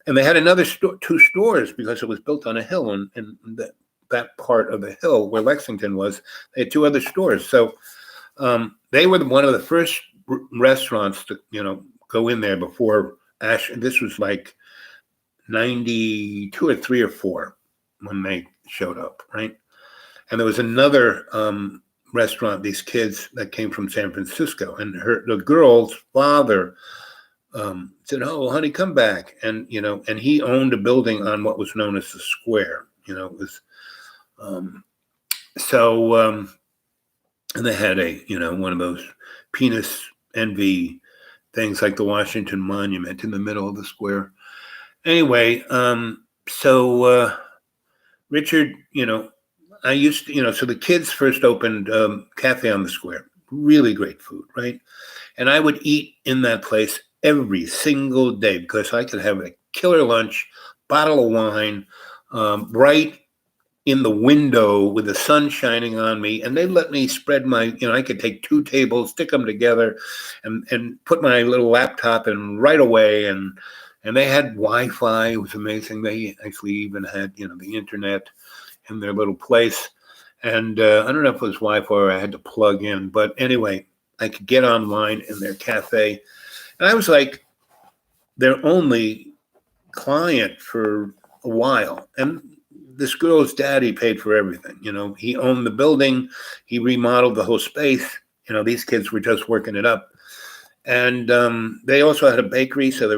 S1: And they had another 2 stores because it was built on a hill, and that part of the hill where Lexington was, they had 2 other stores. So they were one of the first restaurants to, you know, go in there before this was like 92 or 3 or 4 when they showed up, right? And there was another restaurant, these kids that came from San Francisco, and the girl's father said, "Oh, honey, come back." And, you know, and he owned a building on what was known as the Square, you know, it was, and they had one of those penis envy things like the Washington Monument in the middle of the square. Anyway, so Richard, you know, I used to, you know, so the kids first opened Cafe on the Square. Really great food, right? And I would eat in that place every single day because I could have a killer lunch, bottle of wine, right in the window with the sun shining on me. And they let me spread my, you know, I could take 2 tables, stick them together and put my little laptop in right away. And they had Wi-Fi. It was amazing. They actually even had, you know, the internet in their little place. And I don't know if it was Wi-Fi or I had to plug in, but anyway, I could get online in their cafe. And I was like their only client for a while. And this girl's daddy paid for everything. You know, he owned the building. He remodeled the whole space. You know, these kids were just working it up. And they also had a bakery. So they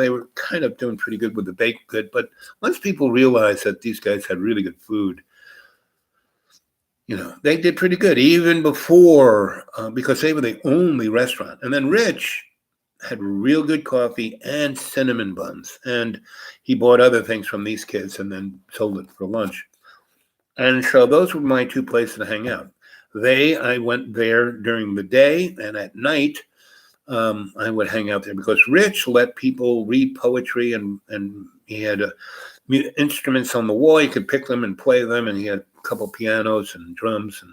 S1: were kind of doing pretty good with the baked good. But once people realized that these guys had really good food, you know, they did pretty good even before, because they were the only restaurant. And then Rich had real good coffee and cinnamon buns. And he bought other things from these kids and then sold it for lunch. And so those were my 2 places to hang out. I went there during the day, and at night, I would hang out there because Rich let people read poetry, and he had instruments on the wall. You could pick them and play them, and he had a couple pianos and drums,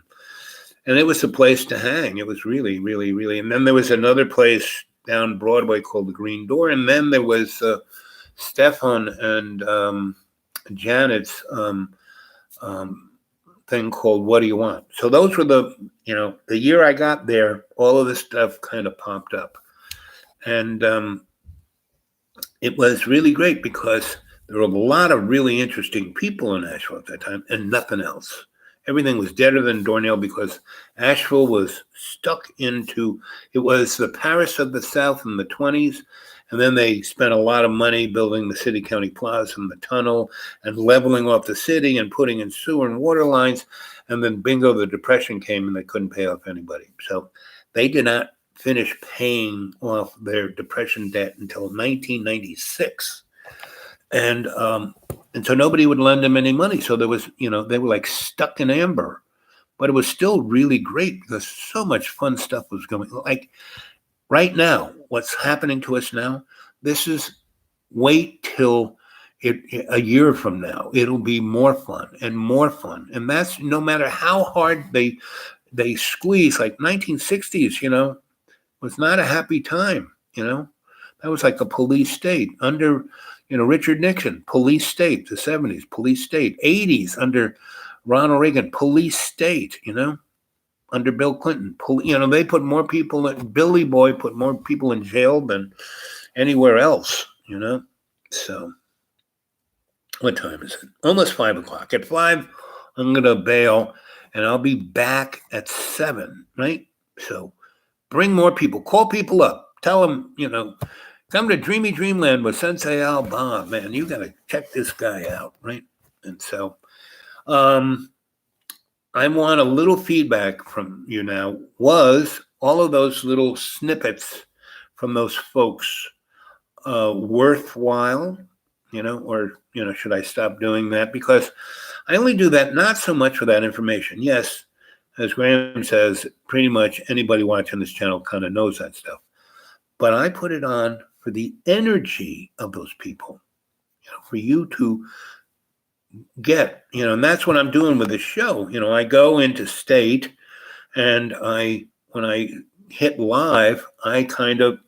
S1: and it was a place to hang. It was really, really, really. And then there was another place down Broadway called the Green Door, and then there was Stefan and Janet's thing called What Do You Want? So those were the year I got there, all of this stuff kind of popped up. And it was really great because there were a lot of really interesting people in Asheville at that time and nothing else. Everything was deader than doornail because Asheville was stuck into, it was the Paris of the South in the 20s. And then they spent a lot of money building the City County Plaza and the tunnel and leveling off the city and putting in sewer and water lines. And then bingo, the Depression came and they couldn't pay off anybody. So they did not finish paying off their Depression debt until 1996. And so nobody would lend them any money. So there was, they were like stuck in amber. But it was still really great because so much fun stuff was going on. Like right now, what's happening to us now, this is wait till a year from now. It'll be more fun and more fun. And that's no matter how hard they squeeze, like 1960s, was not a happy time, That was like a police state under, Richard Nixon, police state, the 70s, police state, 80s under Ronald Reagan, police state, under Bill Clinton. They put more people, Billy Boy put more people in jail than anywhere else, So what time is it? Almost 5 o'clock. At 5, I'm going to bail, and I'll be back at 7, right? So bring more people. Call people up. Tell them, come to Dreamy Dreamland with Sensei Al Bob. Man, you got to check this guy out, right? And so I want a little feedback from you now. Was all of those little snippets from those folks worthwhile? Or should I stop doing that? Because I only do that not so much for that information. Yes, as Graham says, pretty much anybody watching this channel kind of knows that stuff. But I put it on for the energy of those people, for you to get, and that's what I'm doing with this show. I go into state, and when I hit live, I kind of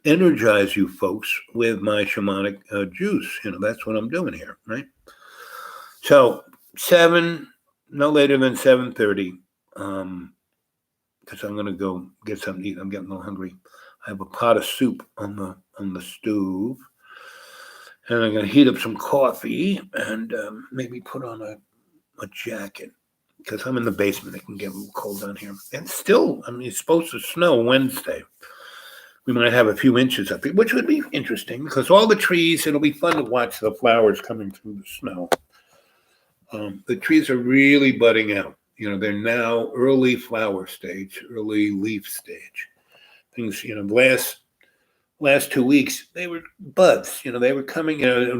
S1: energize you folks with my shamanic juice. That's what I'm doing here, right? So 7, no later than 7:30, because I'm going to go get something to eat. I'm getting a little hungry. I have a pot of soup on the stove, and I'm going to heat up some coffee and maybe put on a jacket, because I'm in the basement. It can get a little cold down here. And still, it's supposed to snow Wednesday. We might have a few inches up here, which would be interesting, because all the trees, it'll be fun to watch the flowers coming through the snow. The trees are really budding out. They're now early flower stage, early leaf stage. Things, last 2 weeks, they were buds. They were coming,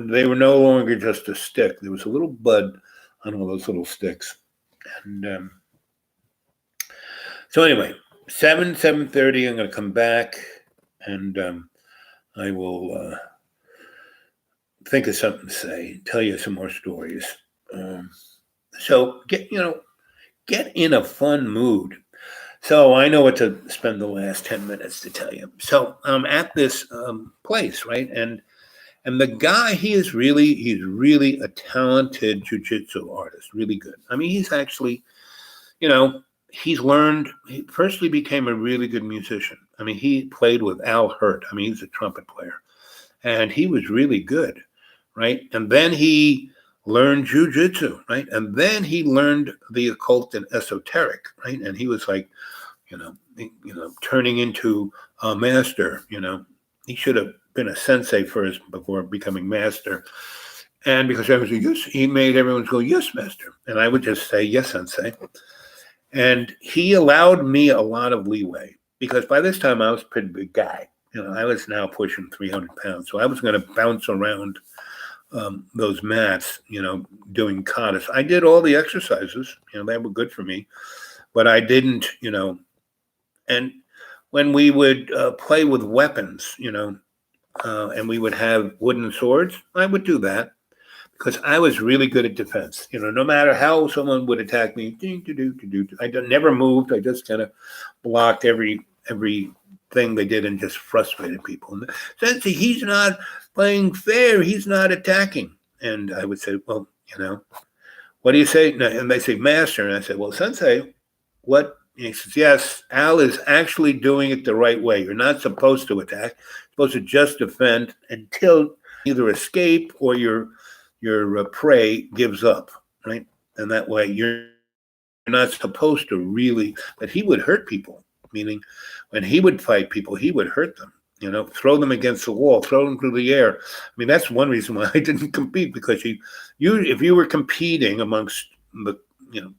S1: they were no longer just a stick. There was a little bud on all those little sticks. And so anyway, 7:30, I'm going to come back, and I will think of something to say, tell you some more stories. So get in a fun mood. So I know what to spend the last 10 minutes to tell you. So I'm at this place, right? And the guy, he's really a talented jiu-jitsu artist, really good. He's actually, he's learned, he firstly became a really good musician. He played with Al Hurt. He's a trumpet player, and he was really good, right? And then he learned jiu-jitsu, right? And then he learned the occult and esoteric, right? And he was like, turning into a master. He should have been a sensei first before becoming master. And because I was a yes, he made everyone go, yes, master. And I would just say, yes, sensei. And he allowed me a lot of leeway, because by this time I was a pretty big guy. I was now pushing 300 pounds. So I was going to bounce around those mats, doing katas. I did all the exercises, they were good for me, but I didn't, and when we would play with weapons, and we would have wooden swords, I would do that, because I was really good at defense. No matter how someone would attack me, I never moved. I just kind of blocked every thing they did and just frustrated people. And Sensei, he's not playing fair. He's not attacking. And I would say, well, what do you say? And they say, master. And I said, well, Sensei, what? And he says, yes, Al is actually doing it the right way. You're not supposed to attack. You're supposed to just defend until either escape or your prey gives up, right? And that way you're not supposed to really, but he would hurt people, meaning when he would fight people, he would hurt them, throw them against the wall, throw them through the air. That's one reason why I didn't compete, because if you were competing amongst the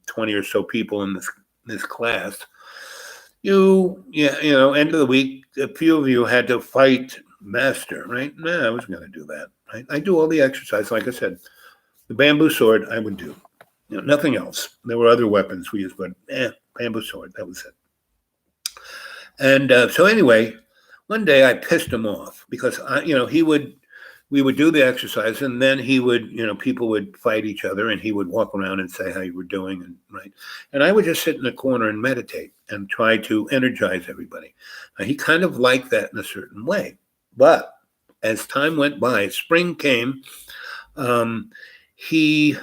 S1: 20 or so people in this class, end of the week, a few of you had to fight master, right? No, I wasn't going to do that. Right? I do all the exercise, like I said. The bamboo sword I would do, nothing else. There were other weapons we used, but bamboo sword, that was it. And so anyway, one day I pissed him off, because we would do the exercise, and then he would, people would fight each other, and he would walk around and say how you were doing, and right. And I would just sit in the corner and meditate and try to energize everybody. He kind of liked that in a certain way, but as time went by, spring came. He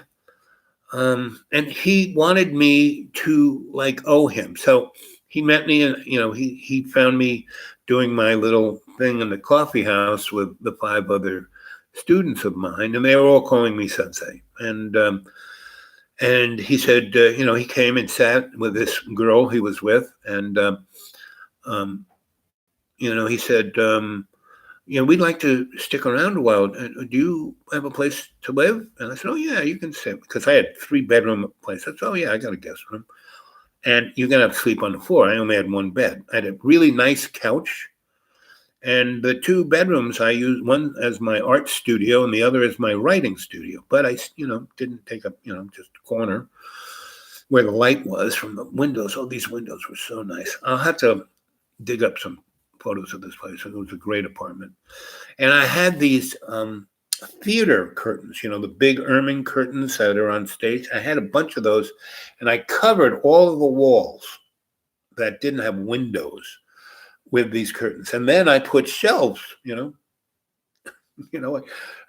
S1: wanted me to owe him. So he met me, and he found me doing my little thing in the coffee house with the 5 other students of mine, and they were all calling me sensei. And he said, he came and sat with this girl he was with, and he said, we'd like to stick around a while. Do you have a place to live? And I said, oh yeah, you can sit, because I had 3-bedroom place. I said, oh yeah, I got a guest room, and you're gonna have to sleep on the floor. I only had 1 bed. I had a really nice couch. And the 2 bedrooms, I used one as my art studio and the other as my writing studio. But I, didn't take up, just a corner where the light was from the windows. Oh, these windows were so nice. I'll have to dig up some photos of this place. It was a great apartment. And I had these theater curtains, the big ermine curtains that are on stage. I had a bunch of those, and I covered all of the walls that didn't have windows with these curtains. And then I put shelves, I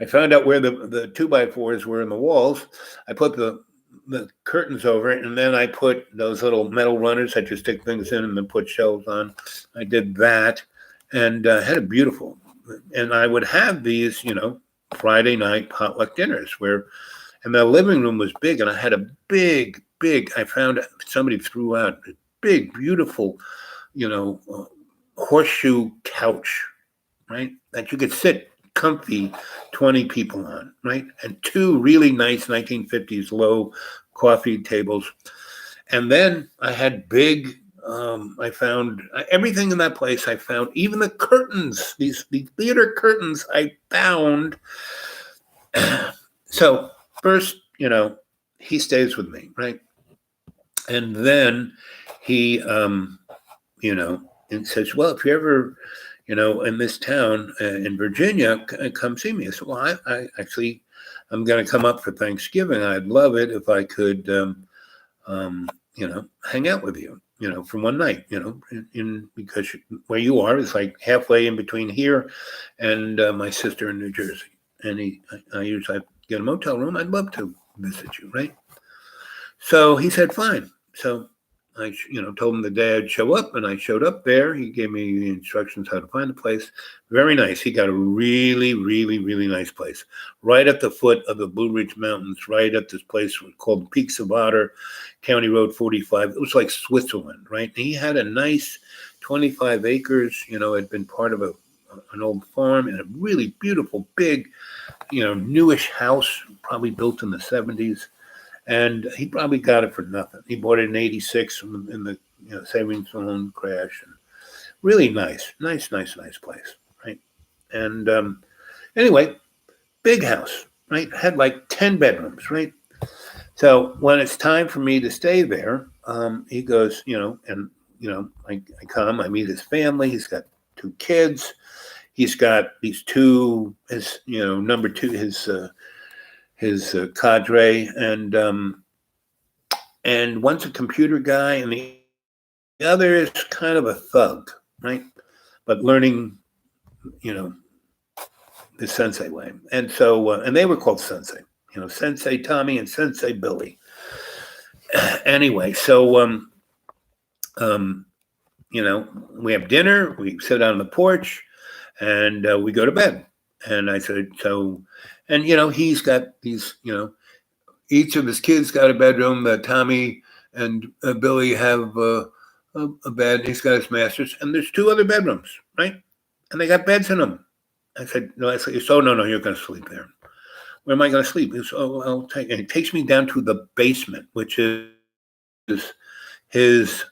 S1: found out where the 2x4s were in the walls. I put the curtains over it, and then I put those little metal runners that you stick things in and then put shelves on. I did that, and had a beautiful, and I would have these, Friday night potluck dinners and the living room was big, and I had a big, I found somebody threw out a big, beautiful, horseshoe couch, right? That you could sit comfy 20 people on, right? And 2 really nice 1950s low coffee tables. And then I had big, I found everything in that place. I found even the curtains, these theater curtains I found. So first, he stays with me, right? And then he, and says, well, if you ever, in this town in Virginia, come see me. I said, well, I'm going to come up for Thanksgiving. I'd love it if I could, hang out with you, for one night, because where you are is like halfway in between here and my sister in New Jersey. And I usually get a motel room. I'd love to visit you, right? So he said, fine. So I, told him the day I'd show up, and I showed up there. He gave me the instructions how to find the place. Very nice. He got a really, really, really nice place right at the foot of the Blue Ridge Mountains, right at this place called Peaks of Otter, County Road 45. It was like Switzerland, right? And he had a nice 25 acres, had been part of an old farm, and a really beautiful, big, newish house, probably built in the 70s. And he probably got it for nothing. He bought it in '86 in the savings loan crash. And really nice place, right? And anyway, big house, right? Had like 10 bedrooms, right? So when it's time for me to stay there, he goes, I come, I meet his family. He's got 2 kids. He's got these 2, his, number 2, his cadre, and one's a computer guy, and the other is kind of a thug, right? But learning, the sensei way. And so, and they were called sensei, Sensei Tommy and Sensei Billy. Anyway, so, we have dinner, we sit on the porch, and we go to bed. And I said, so, and, he's got these, each of his kids got a bedroom. Tommy and Billy have a bed. He's got his master's, and there's 2 other bedrooms, right? And they got beds in them. I said, no, you're going to sleep there. Where am I going to sleep? He said, I'll take, and he takes me down to the basement, which is his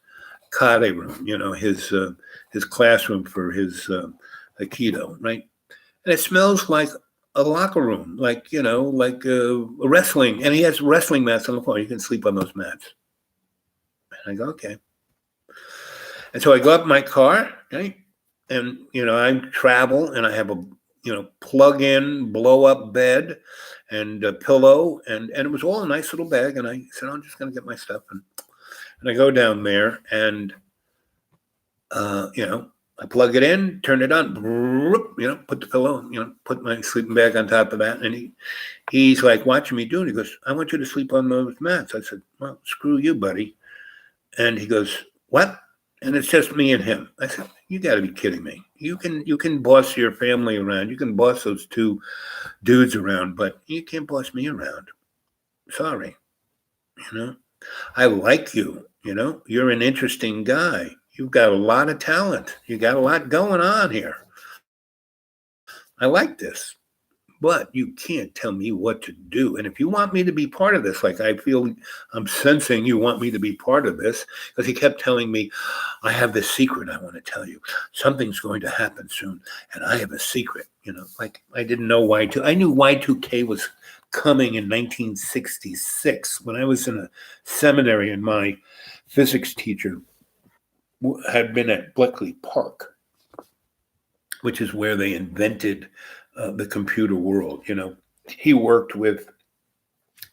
S1: kade room, his classroom for his aikido, right? And it smells like a locker room, like a wrestling, and he has wrestling mats on the floor. You can sleep on those mats. And I go, okay. And so I go up in my car, right? And I travel, and I have a plug-in, blow-up bed and a pillow, and it was all a nice little bag. And I said, I'm just going to get my stuff, and I go down there, and I plug it in, turn it on, put the pillow, put my sleeping bag on top of that. And he's like watching me do it. He goes, I want you to sleep on those mats. I said, well, screw you, buddy. And he goes, what? And it's just me and him. I said, You got to be kidding me. You can boss your family around. You can boss those two dudes around, but you can't boss me around. Sorry. I like you. You're an interesting guy. You've got a lot of talent. You got a lot going on here. I like this. But you can't tell me what to do. And if you want me to be part of this, like I feel I'm sensing you want me to be part of this, because he kept telling me, I have this secret I want to tell you. Something's going to happen soon. And I have a secret, like I didn't know Y2. I knew Y2K was coming in 1966 when I was in a seminary and my physics teacher had been at Bleckley Park, which is where they invented the computer world. He worked with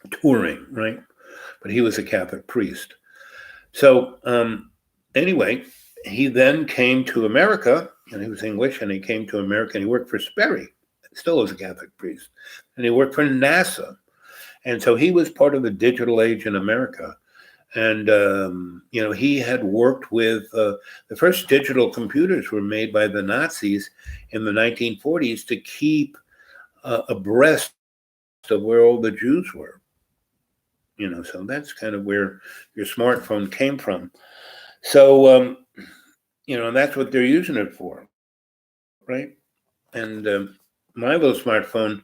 S1: Turing, right? But he was a Catholic priest. So anyway, he then came to America, and he was English, and he came to America, and he worked for Sperry, still as a Catholic priest, and he worked for NASA. And so he was part of the digital age in America. And, he had worked with the first digital computers were made by the Nazis in the 1940s to keep abreast of where all the Jews were. So that's kind of where your smartphone came from. So, and that's what they're using it for, right? And my little smartphone,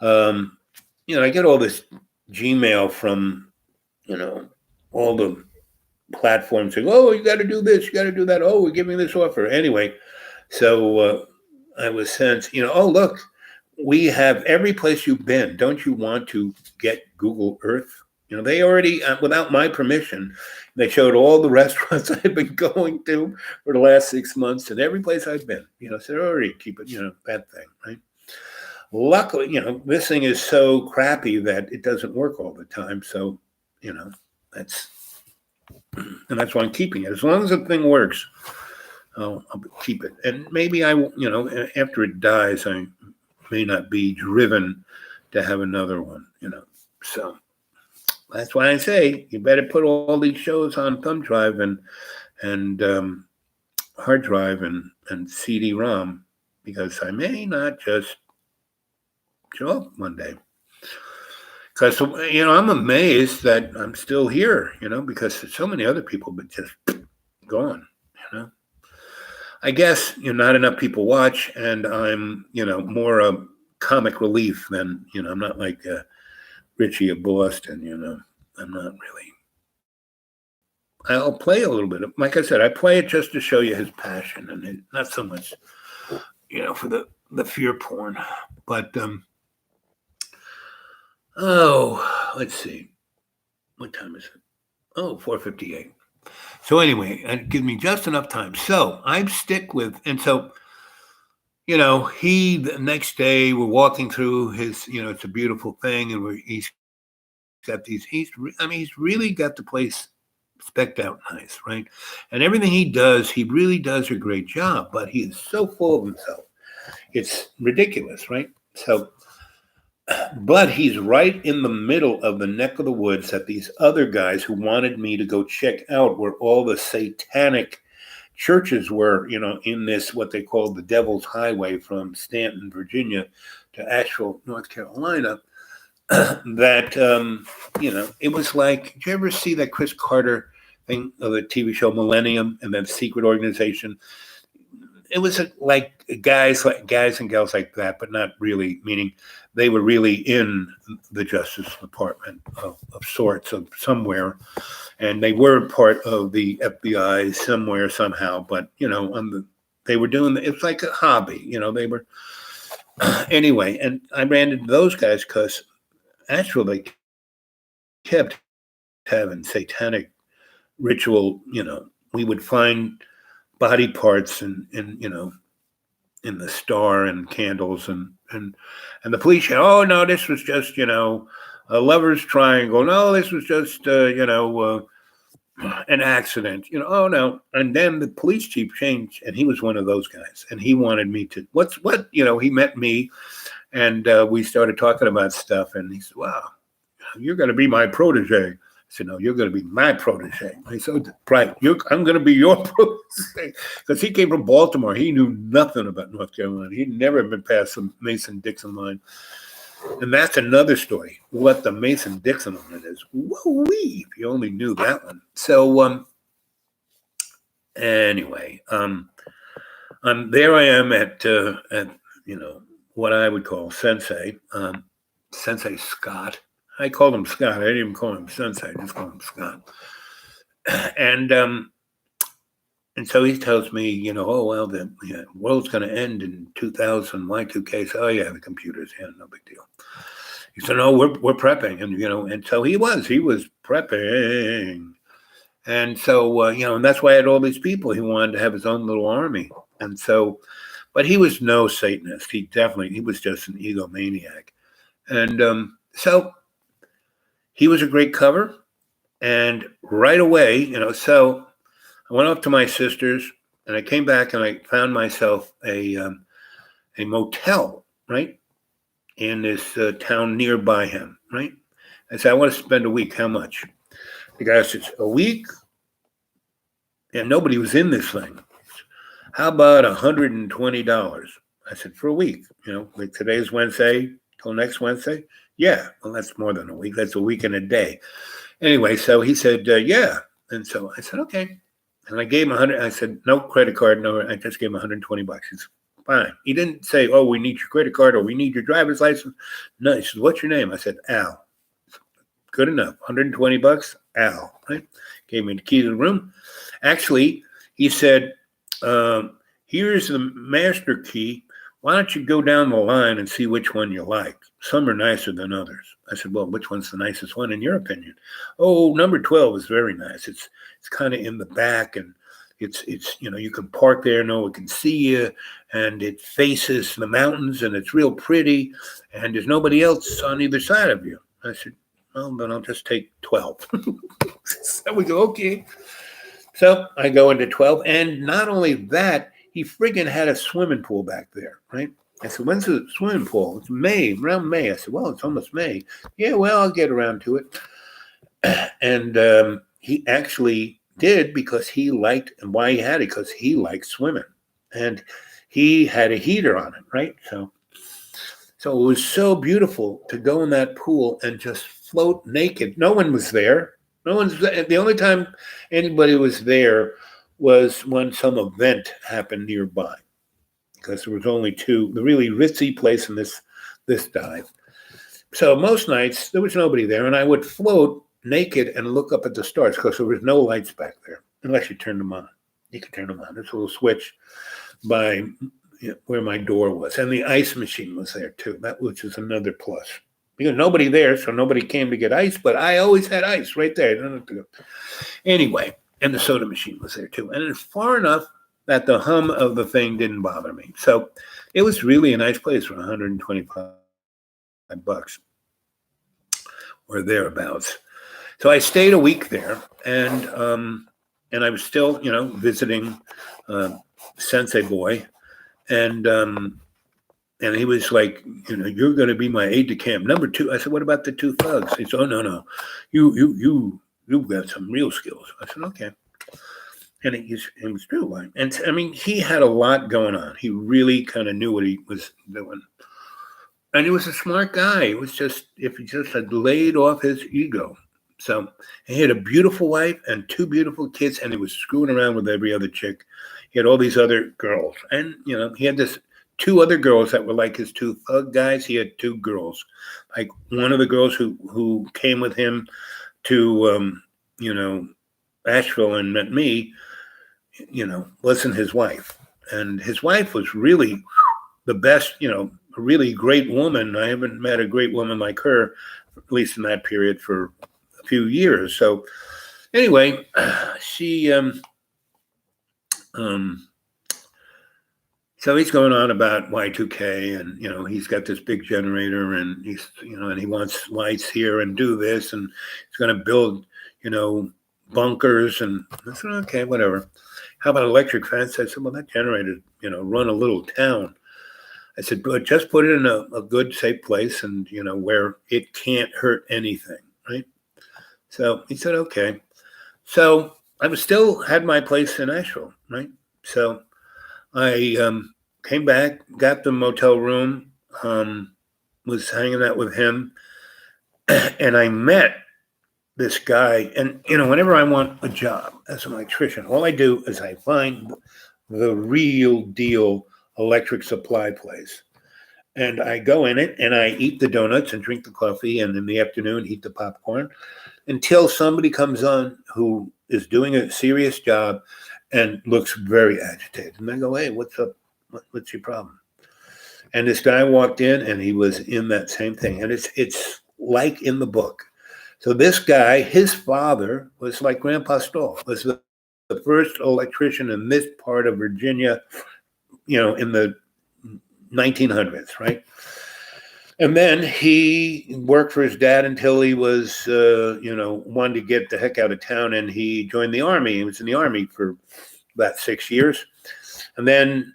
S1: I get all this Gmail from, all the platforms saying, oh, you got to do this, you got to do that. Oh, we're giving this offer. Anyway, so I was sent, oh, look, we have every place you've been. Don't you want to get Google Earth? They already, without my permission, they showed all the restaurants I've been going to for the last 6 months and every place I've been, so they already keep it, that thing, right? Luckily, this thing is so crappy that it doesn't work all the time. So, that's why I'm keeping it. As long as the thing works, I'll keep it. And maybe after it dies, I may not be driven to have another one, So that's why I say you better put all these shows on thumb drive and hard drive and CD-ROM, because I may not just show up one day. Because, I'm amazed that I'm still here, because so many other people but just gone, I guess, not enough people watch, and I'm, more a comic relief than, I'm not like Richie of Boston, I'm not really. I'll play a little bit. Like I said, I play it just to show you his passion, and not so much, for the fear porn. But, let's see. What time is it? Oh, 4:58. So anyway, it gives me just enough time. So I stick with, and so, the next day we're walking through his, it's a beautiful thing, and he's got these, he's really got the place specced out nice, right? And everything he does, he really does a great job, but he is so full of himself. It's ridiculous, right? So, but he's right in the middle of the neck of the woods that these other guys who wanted me to go check out where all the satanic churches were, in this, what they called the Devil's Highway from Stanton, Virginia to Asheville, North Carolina, that, it was like, did you ever see that Chris Carter thing of the TV show Millennium and that secret organization? It was like guys and gals like that, but not really, meaning they were really in the Justice Department of sorts, of somewhere, and they were part of the FBI somewhere, somehow. But they were doing it was like a hobby, they were anyway. And I ran into those guys because actually they kept having satanic ritual. We would find body parts and in the star and candles and the police said, oh no, this was just a lover's triangle. No, this was just an accident. Oh no. And then the police chief changed, and he was one of those guys, and he wanted me to he met me, and we started talking about stuff, and he said, wow, you're going to be my protege. said, no, you're going to be my protege. I said, right, I'm going to be your protege. Because he came from Baltimore. He knew nothing about North Carolina. He'd never been past the Mason-Dixon line. And that's another story, what the Mason-Dixon line is. Woo-wee, if you only knew that one. So anyway, there I am at what I would call Sensei, Sensei Scott. I called him Scott. I didn't even call him Sensei. I just called him Scott. And so he tells me, oh, well, the world's going to end in 2000, Y2K. So, oh, yeah, the computers, yeah, no big deal. He said, no, we're prepping. And so he was prepping. And so, and that's why I had all these people. He wanted to have his own little army. And so, but he was no Satanist. He was just an egomaniac. And so he was a great cover. And right away, so I went up to my sister's and I came back and I found myself a motel, right, in this town nearby him, right? I said, I want to spend a week. How much? The guy says, a week? And nobody was in this thing. How about $120? I said, for a week, like today's Wednesday till next Wednesday? Yeah, well, that's more than a week. That's a week and a day. Anyway, so he said, yeah. And so I said, okay. And I gave him 100. I said, no credit card. No, I just gave him $120. He said, fine. He didn't say, oh, we need your credit card or we need your driver's license. No, he said, what's your name? I said, Al. Good enough. $120, Al. Right? Gave me the key to the room. Actually, he said, here's the master key. Why don't you go down the line and see which one you like? Some are nicer than others. I said, well, which one's the nicest one in your opinion? Oh, number 12 is very nice. It's kind of in the back and it's you can park there, no one can see you, and it faces the mountains and it's real pretty and there's nobody else on either side of you. I said, well, then I'll just take 12. So we go, okay. So I go into 12, and not only that, he friggin' had a swimming pool back there, right? I said, when's the swimming pool? It's May, around May. I said, well, it's almost May. Yeah, well, I'll get around to it. And he actually did because he liked, and why he had it, because he liked swimming. And he had a heater on it, right? So it was so beautiful to go in that pool and just float naked. No one was there. The only time anybody was there was when some event happened nearby, because there was only the really ritzy place in this dive. So most nights there was nobody there, and I would float naked and look up at the stars because there was no lights back there unless you turned them on. You could turn them on. There's a little switch by where my door was, and the ice machine was there too. Which is another plus. Because nobody there, so nobody came to get ice, but I always had ice right there. I don't have to go. Anyway, and the soda machine was there too. And it's far enough that the hum of the thing didn't bother me. So it was really a nice place for $125 or thereabouts. So I stayed a week there, and I was still, visiting Sensei Boy, and he was like, you're going to be my aide de camp. Number 2. I said, what about the 2 thugs? He said, oh, no. You've got some real skills. I said, okay. And it was true. And I mean, he had a lot going on. He really kind of knew what he was doing. And he was a smart guy. It was just, if he just had laid off his ego. So he had a beautiful wife and 2 beautiful kids, and he was screwing around with every other chick. He had all these other girls. And, he had 2 other girls that were like his 2 thug guys. He had 2 girls. Like one of the girls who came with him to, Asheville and met me, wasn't his wife. And his wife was really the best, a really great woman. I haven't met a great woman like her, at least in that period, for a few years. So anyway, she, so he's going on about Y2K, and, he's got this big generator, and he's, and he wants lights here and do this, and he's going to build, bunkers. And I said, okay, whatever. How about electric fence? I said, well, that generator, run a little town. I said, but just put it in a good, safe place, and, where it can't hurt anything, right? So he said, okay. So I was still had my place in Asheville, right? So I came back, got the motel room, was hanging out with him, and I met this guy. And, whenever I want a job as an electrician, all I do is I find the real deal electric supply place. And I go in it and I eat the donuts and drink the coffee, and in the afternoon eat the popcorn until somebody comes on who is doing a serious job and looks very agitated. And I go, hey, what's up? What's your problem? And this guy walked in and he was in that same thing. And it's like in the book. So this guy, his father was like Grandpa Stoll, was the first electrician in this part of Virginia, in the 1900s, right? And then he worked for his dad until he was, wanted to get the heck out of town, and he joined the Army. He was in the Army for about 6 years. And then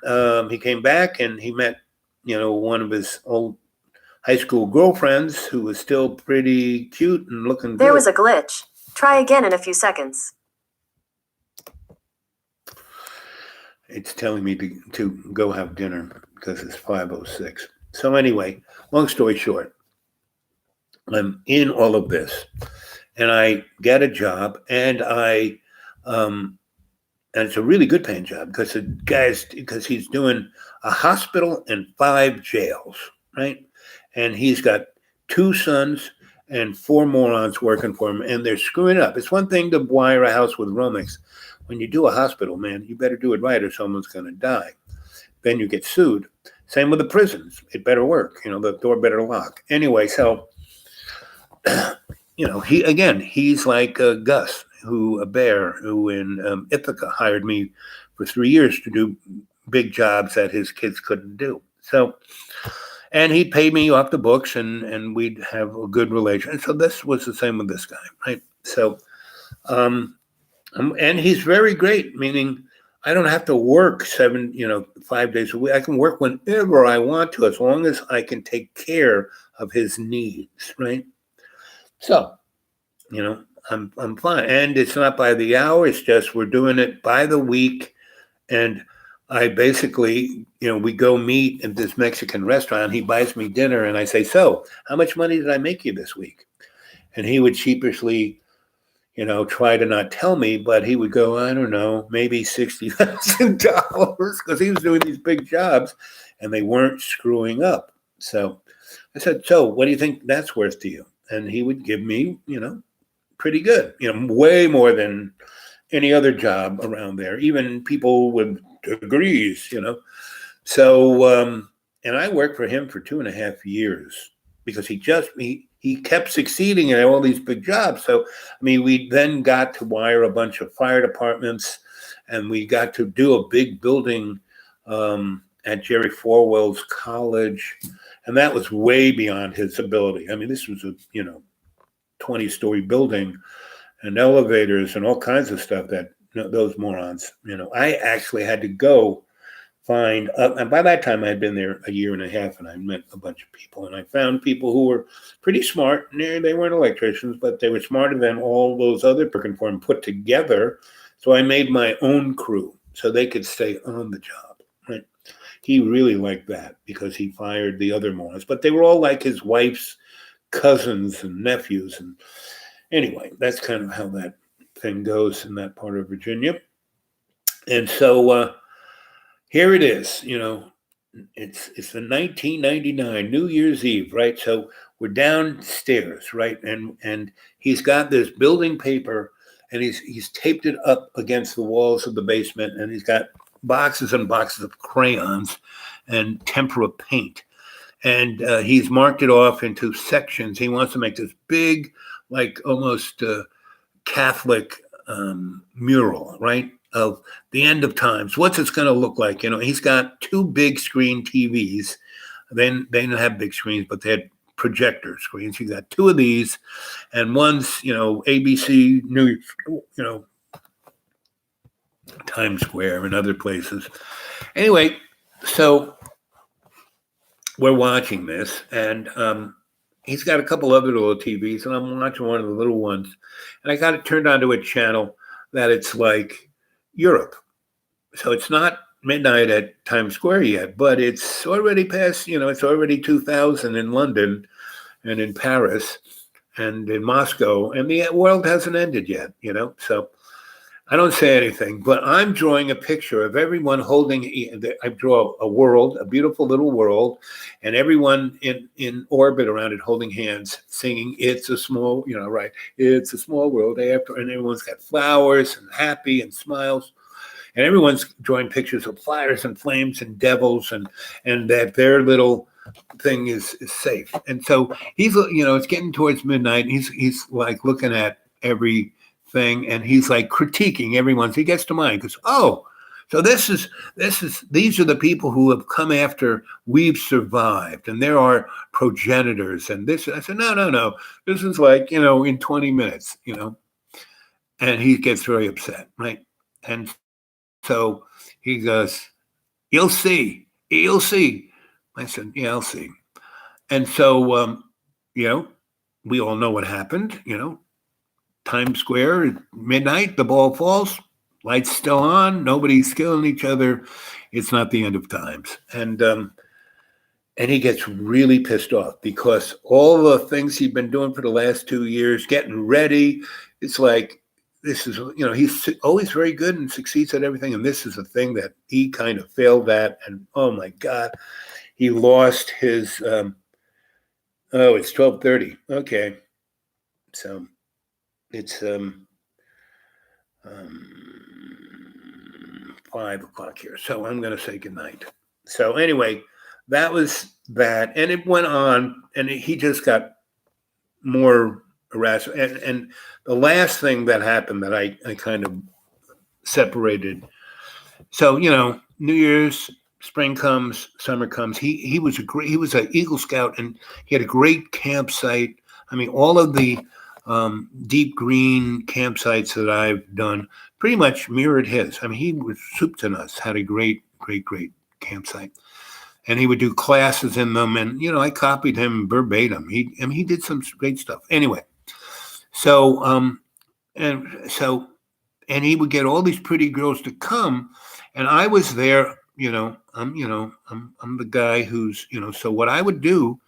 S1: he came back and he met, one of his old high school girlfriends who was still pretty cute and looking good.
S13: There was a glitch. Try again in a few seconds.
S1: It's telling me to go have dinner because it's 5:06. So anyway, long story short, I'm in all of this, and I get a job, and and it's a really good paying job because he's doing a hospital and 5 jails, right? And he's got 2 sons and 4 morons working for him, and they're screwing up. It's one thing to wire a house with Romex. When you do a hospital, man, you better do it right or someone's going to die. Then you get sued. Same with the prisons. It better work. The door better lock. Anyway, so, he's like Gus, a bear who in Ithaca hired me for 3 years to do big jobs that his kids couldn't do. So, and he paid me off the books and we'd have a good relation. So this was the same with this guy, right? So, and he's very great, meaning I don't have to work 5 days a week. I can work whenever I want to, as long as I can take care of his needs, right? So, I'm fine. And it's not by the hour. It's just we're doing it by the week. And I basically, we go meet at this Mexican restaurant. He buys me dinner, and I say, so how much money did I make you this week? And he would sheepishly try to not tell me, but he would go, I don't know, maybe $60,000 because he was doing these big jobs and they weren't screwing up. So I said, so what do you think that's worth to you? And he would give me, pretty good, way more than any other job around there, even people with degrees, So, and I worked for him for 2.5 years because he kept succeeding at all these big jobs. So, we then got to wire a bunch of fire departments, and we got to do a big building at Jerry Falwell's college, and that was way beyond his ability. This was a 20-story building and elevators and all kinds of stuff that those morons. I actually had to go find and by that time I had been there 1.5 years, and I met a bunch of people, and I found people who were pretty smart. They weren't electricians, but they were smarter than all those other working for him put together. So I made my own crew so they could stay on the job, right? He really liked that because he fired the other morons, but they were all like his wife's cousins and nephews. And anyway, that's kind of how that thing goes in that part of Virginia. And so here it is, it's the 1999 New Year's Eve, right? So we're downstairs, right? And he's got this building paper, and he's taped it up against the walls of the basement, and he's got boxes and boxes of crayons and tempera paint. And he's marked it off into sections. He wants to make this big, like almost Catholic mural, right? Of the end of times. What's it's going to look like? He's got 2 big screen TVs. They didn't have big screens, but they had projector screens. He's got 2 of these, and one's, ABC News, Times Square and other places. Anyway, so we're watching this, and he's got a couple other little TVs, and I'm watching one of the little ones, and I got it turned onto a channel that it's like Europe. So it's not midnight at Times Square yet, but it's already past, it's already 2000 in London and in Paris and in Moscow, and the world hasn't ended yet, So I don't say anything, but I'm drawing a picture of everyone holding. I draw a world, a beautiful little world, and everyone in orbit around it holding hands, singing "It's a small," right? It's a small world. After, and everyone's got flowers and happy and smiles, and everyone's drawing pictures of fires and flames and devils, and that their little thing is safe. And so he's, it's getting towards midnight. He's like looking at every thing, and he's like critiquing everyone. So he gets to mine, because so these are the people who have come after we've survived, and there are progenitors, and this. I said, no, this is like, in 20 minutes, and he gets very upset, right? And so he goes, you'll see. I said, yeah, I'll see. And so we all know what happened, Times Square at midnight, the ball falls, lights still on, nobody's killing each other. It's not the end of times. And he gets really pissed off, because all the things he'd been doing for the last 2 years, getting ready, it's like, this is, he's always very good and succeeds at everything. And this is a thing that he kind of failed at. And oh my God, he lost his, it's 12:30. Okay. So it's 5 o'clock here. So I'm going to say goodnight. So anyway, that was that. And it went on, and he just got more harassed. And the last thing that happened that I kind of separated. So, New Year's, spring comes, summer comes. He was an Eagle Scout, and he had a great campsite. I mean, all of the deep green campsites that I've done pretty much mirrored his. I mean, he was soup to nuts, had a great campsite. And he would do classes in them, and I copied him verbatim. He did some great stuff. Anyway, so and he would get all these pretty girls to come, and I was there. I'm the guy who's So what I would do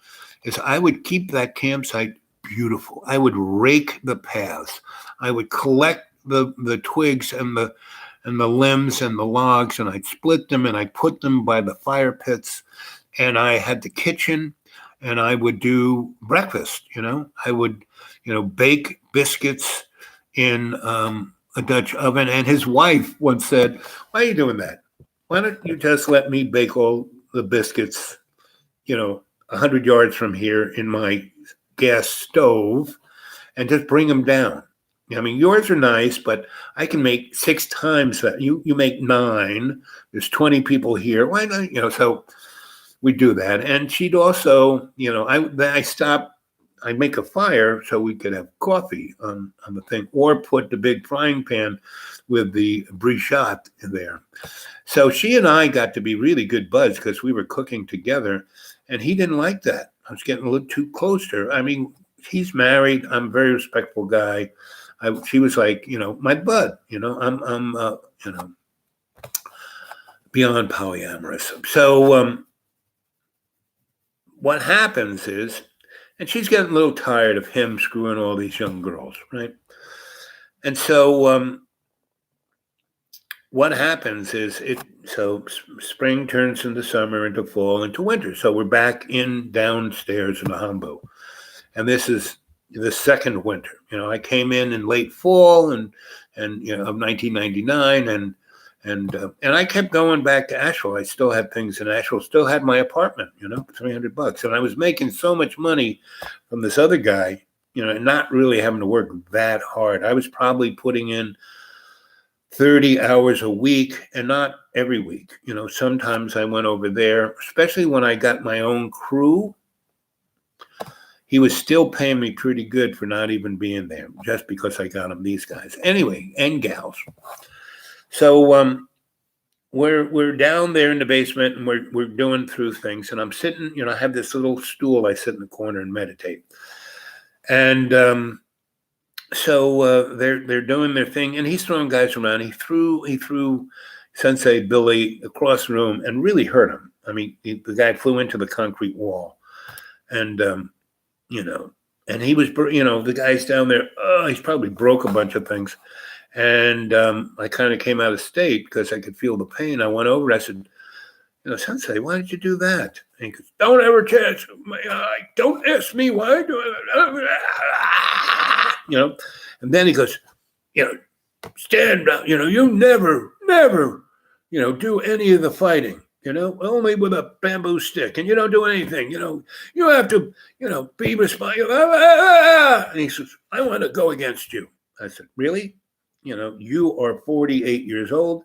S1: is I would keep that campsite beautiful. I would rake the paths. I would collect the twigs and the limbs and the logs, and I'd split them, and I'd put them by the fire pits. And I had the kitchen, and I would do breakfast. I would bake biscuits in a Dutch oven. And his wife once said, "Why are you doing that? Why don't you just let me bake all the biscuits 100 yards from here in my gas stove, and just bring them down? I mean, yours are nice, but I can make 6 times that. You make 9. There's 20 people here. Why not?" So we do that. And she'd also, I stopped. I'd make a fire so we could have coffee on the thing, or put the big frying pan with the brichat in there. So she and I got to be really good buds, because we were cooking together, and he didn't like that. I was getting a little too close to her. I mean, he's married. I'm a very respectful guy. She was like, my bud. I'm beyond polyamorous. So what happens is, and she's getting a little tired of him screwing all these young girls, right? And so what happens is, spring turns into summer, into fall, into winter. So we're back downstairs in the Hambo. And this is the second winter. I came in late fall and of 1999, and I kept going back to Asheville. I still had things in Asheville, still had my apartment, $300. And I was making so much money from this other guy, and not really having to work that hard. I was probably putting in 30 hours a week, and not every week. Sometimes I went over there, especially when I got my own crew. He was still paying me pretty good for not even being there, just because I got him these guys. Anyway, and gals. So we're down there in the basement, and we're doing through things, and I'm sitting, I have this little stool. I sit in the corner and meditate, and so they're doing their thing, and he's throwing guys around. He threw Sensei Billy across the room and really hurt him. I mean, the guy flew into the concrete wall, and and he was, the guy's down there. He's probably broke a bunch of things. And I kind of came out of state because I could feel the pain. I went over. I said, Sensei, why did you do that? And he goes, don't ever touch my eye. Don't ask me why. And then he goes, stand down. You never, do any of the fighting. Only with a bamboo stick, and you don't do anything. You have to, be responsible. And he says, I want to go against you. I said, really? You are 48 years old.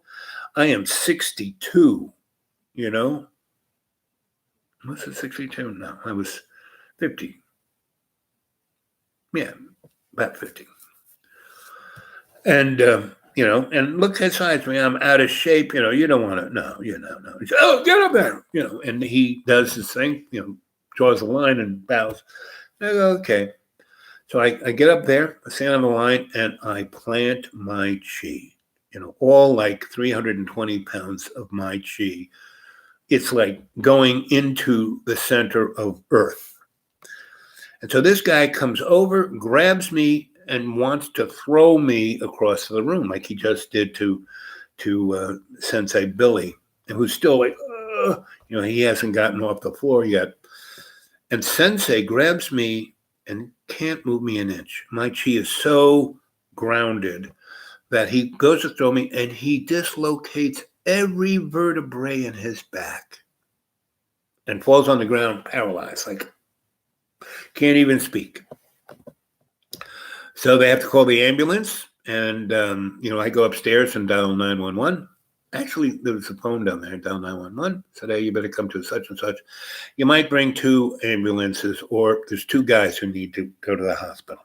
S1: I am 62, Was it 62? No, I was 50. Yeah, about 50. And, and look at size me. I'm out of shape. You don't want to, no. He says, oh, get up there. And he does his thing, draws a line and bows. I go, okay. So I get up there, I stand on the line, and I plant my chi, all like 320 pounds of my chi. It's like going into the center of Earth. And so this guy comes over, grabs me, and wants to throw me across the room like he just did to Sensei Billy, who's still like, he hasn't gotten off the floor yet. And Sensei grabs me and can't move me an inch. My chi is so grounded that he goes to throw me and he dislocates every vertebrae in his back and falls on the ground paralyzed, like can't even speak. So they have to call the ambulance, and I go upstairs and dial 911. Actually, there was a phone down there, dial 911. Said, hey, you better come to such and such. You might bring 2 ambulances, or there's 2 guys who need to go to the hospital.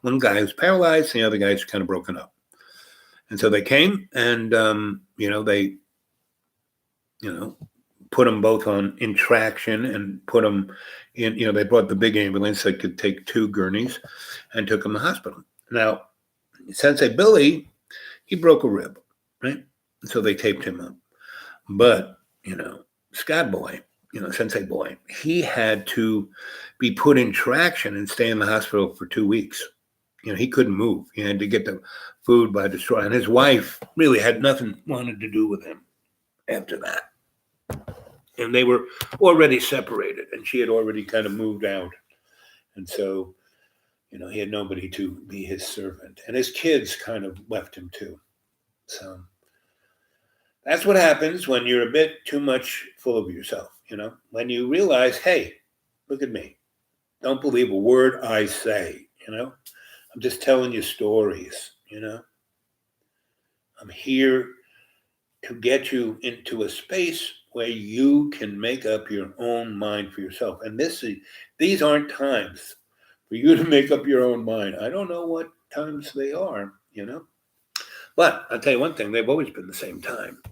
S1: One guy who's paralyzed, and the other guy's kind of broken up. And so they came, and they put them both in traction and put them in, they brought the big ambulance that could take 2 gurneys and took them to the hospital. Now, Sensei Billy, he broke a rib, right? So they taped him up. But, Scott Boy, Sensei Boy, he had to be put in traction and stay in the hospital for 2 weeks. He couldn't move. He had to get the food by the straw. And his wife really had nothing wanted to do with him after that. And they were already separated, and she had already kind of moved out. And so, he had nobody to be his servant. And his kids kind of left him too. So that's what happens when you're a bit too much full of yourself, when you realize, hey, look at me. Don't believe a word I say, I'm just telling you stories, I'm here to get you into a space where you can make up your own mind for yourself. And these aren't times for you to make up your own mind. I don't know what times they are, But I'll tell you one thing, they've always been the same time,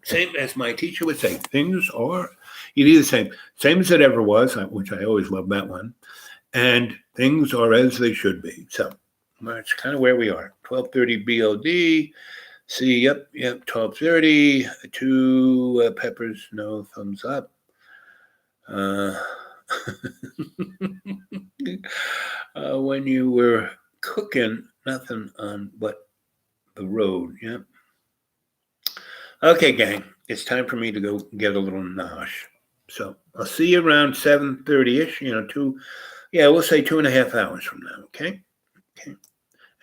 S1: Same as my teacher would say, things are the same as it ever was, which I always love that one. And things are as they should be. So that's kind of where we are. 12:30 BLD. See, yep, 12:30. 2 peppers, no thumbs up. When you were cooking, nothing on but the road. Yep. Okay, gang, it's time for me to go get a little nosh. So I'll see you around 7:30-ish. We'll say 2.5 hours from now. Okay.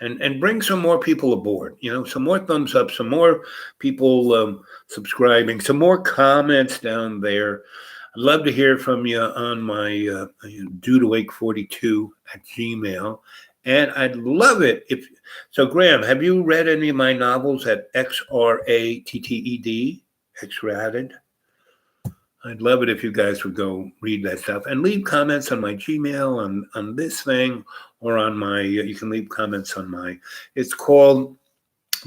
S1: And bring some more people aboard, some more thumbs up, some more people subscribing, some more comments down there. I'd love to hear from you on my dudewake42@gmail. And I'd love it so Graham, have you read any of my novels at XRATTED, X-Rated? I'd love it if you guys would go read that stuff and leave comments on my Gmail, on this thing, or on my, you can leave comments on it's called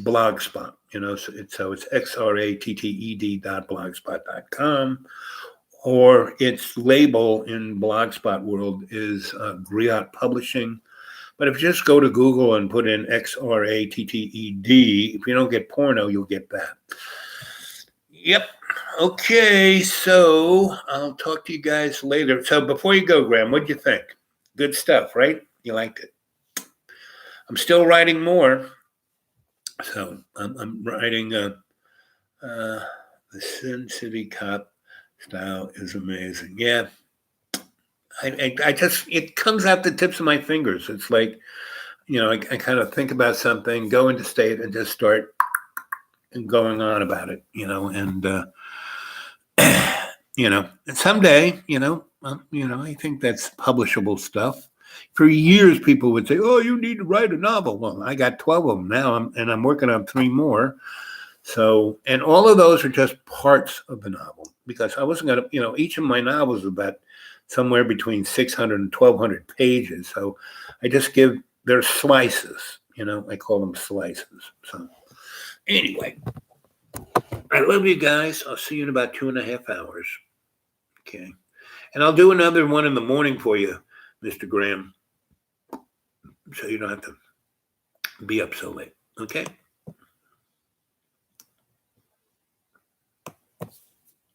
S1: Blogspot, so it's xratted.blogspot.com, or its label in Blogspot world is Griot Publishing. But if you just go to Google and put in XRATTED, if you don't get porno, you'll get that. Yep. Okay, so I'll talk to you guys later. So before you go, Graham, what'd you think? Good stuff, right? You liked it. I'm still writing more. So I'm writing the Sin City Cop style is amazing. Yeah. I just, it comes out the tips of my fingers. It's like, I kind of think about something, go into state, and just start going on about it, and and someday, I think that's publishable stuff. For years, people would say, "Oh, you need to write a novel." Well, I got 12 of them now, and I'm working on 3 more. So, and all of those are just parts of the novel, because I wasn't going to, each of my novels is about somewhere between 600 and 1,200 pages. So I just give, they're slices, I call them slices. So anyway, I love you guys. I'll see you in about 2.5 hours. Okay. And I'll do another one in the morning for you, Mr. Graham, so you don't have to be up so late. Okay.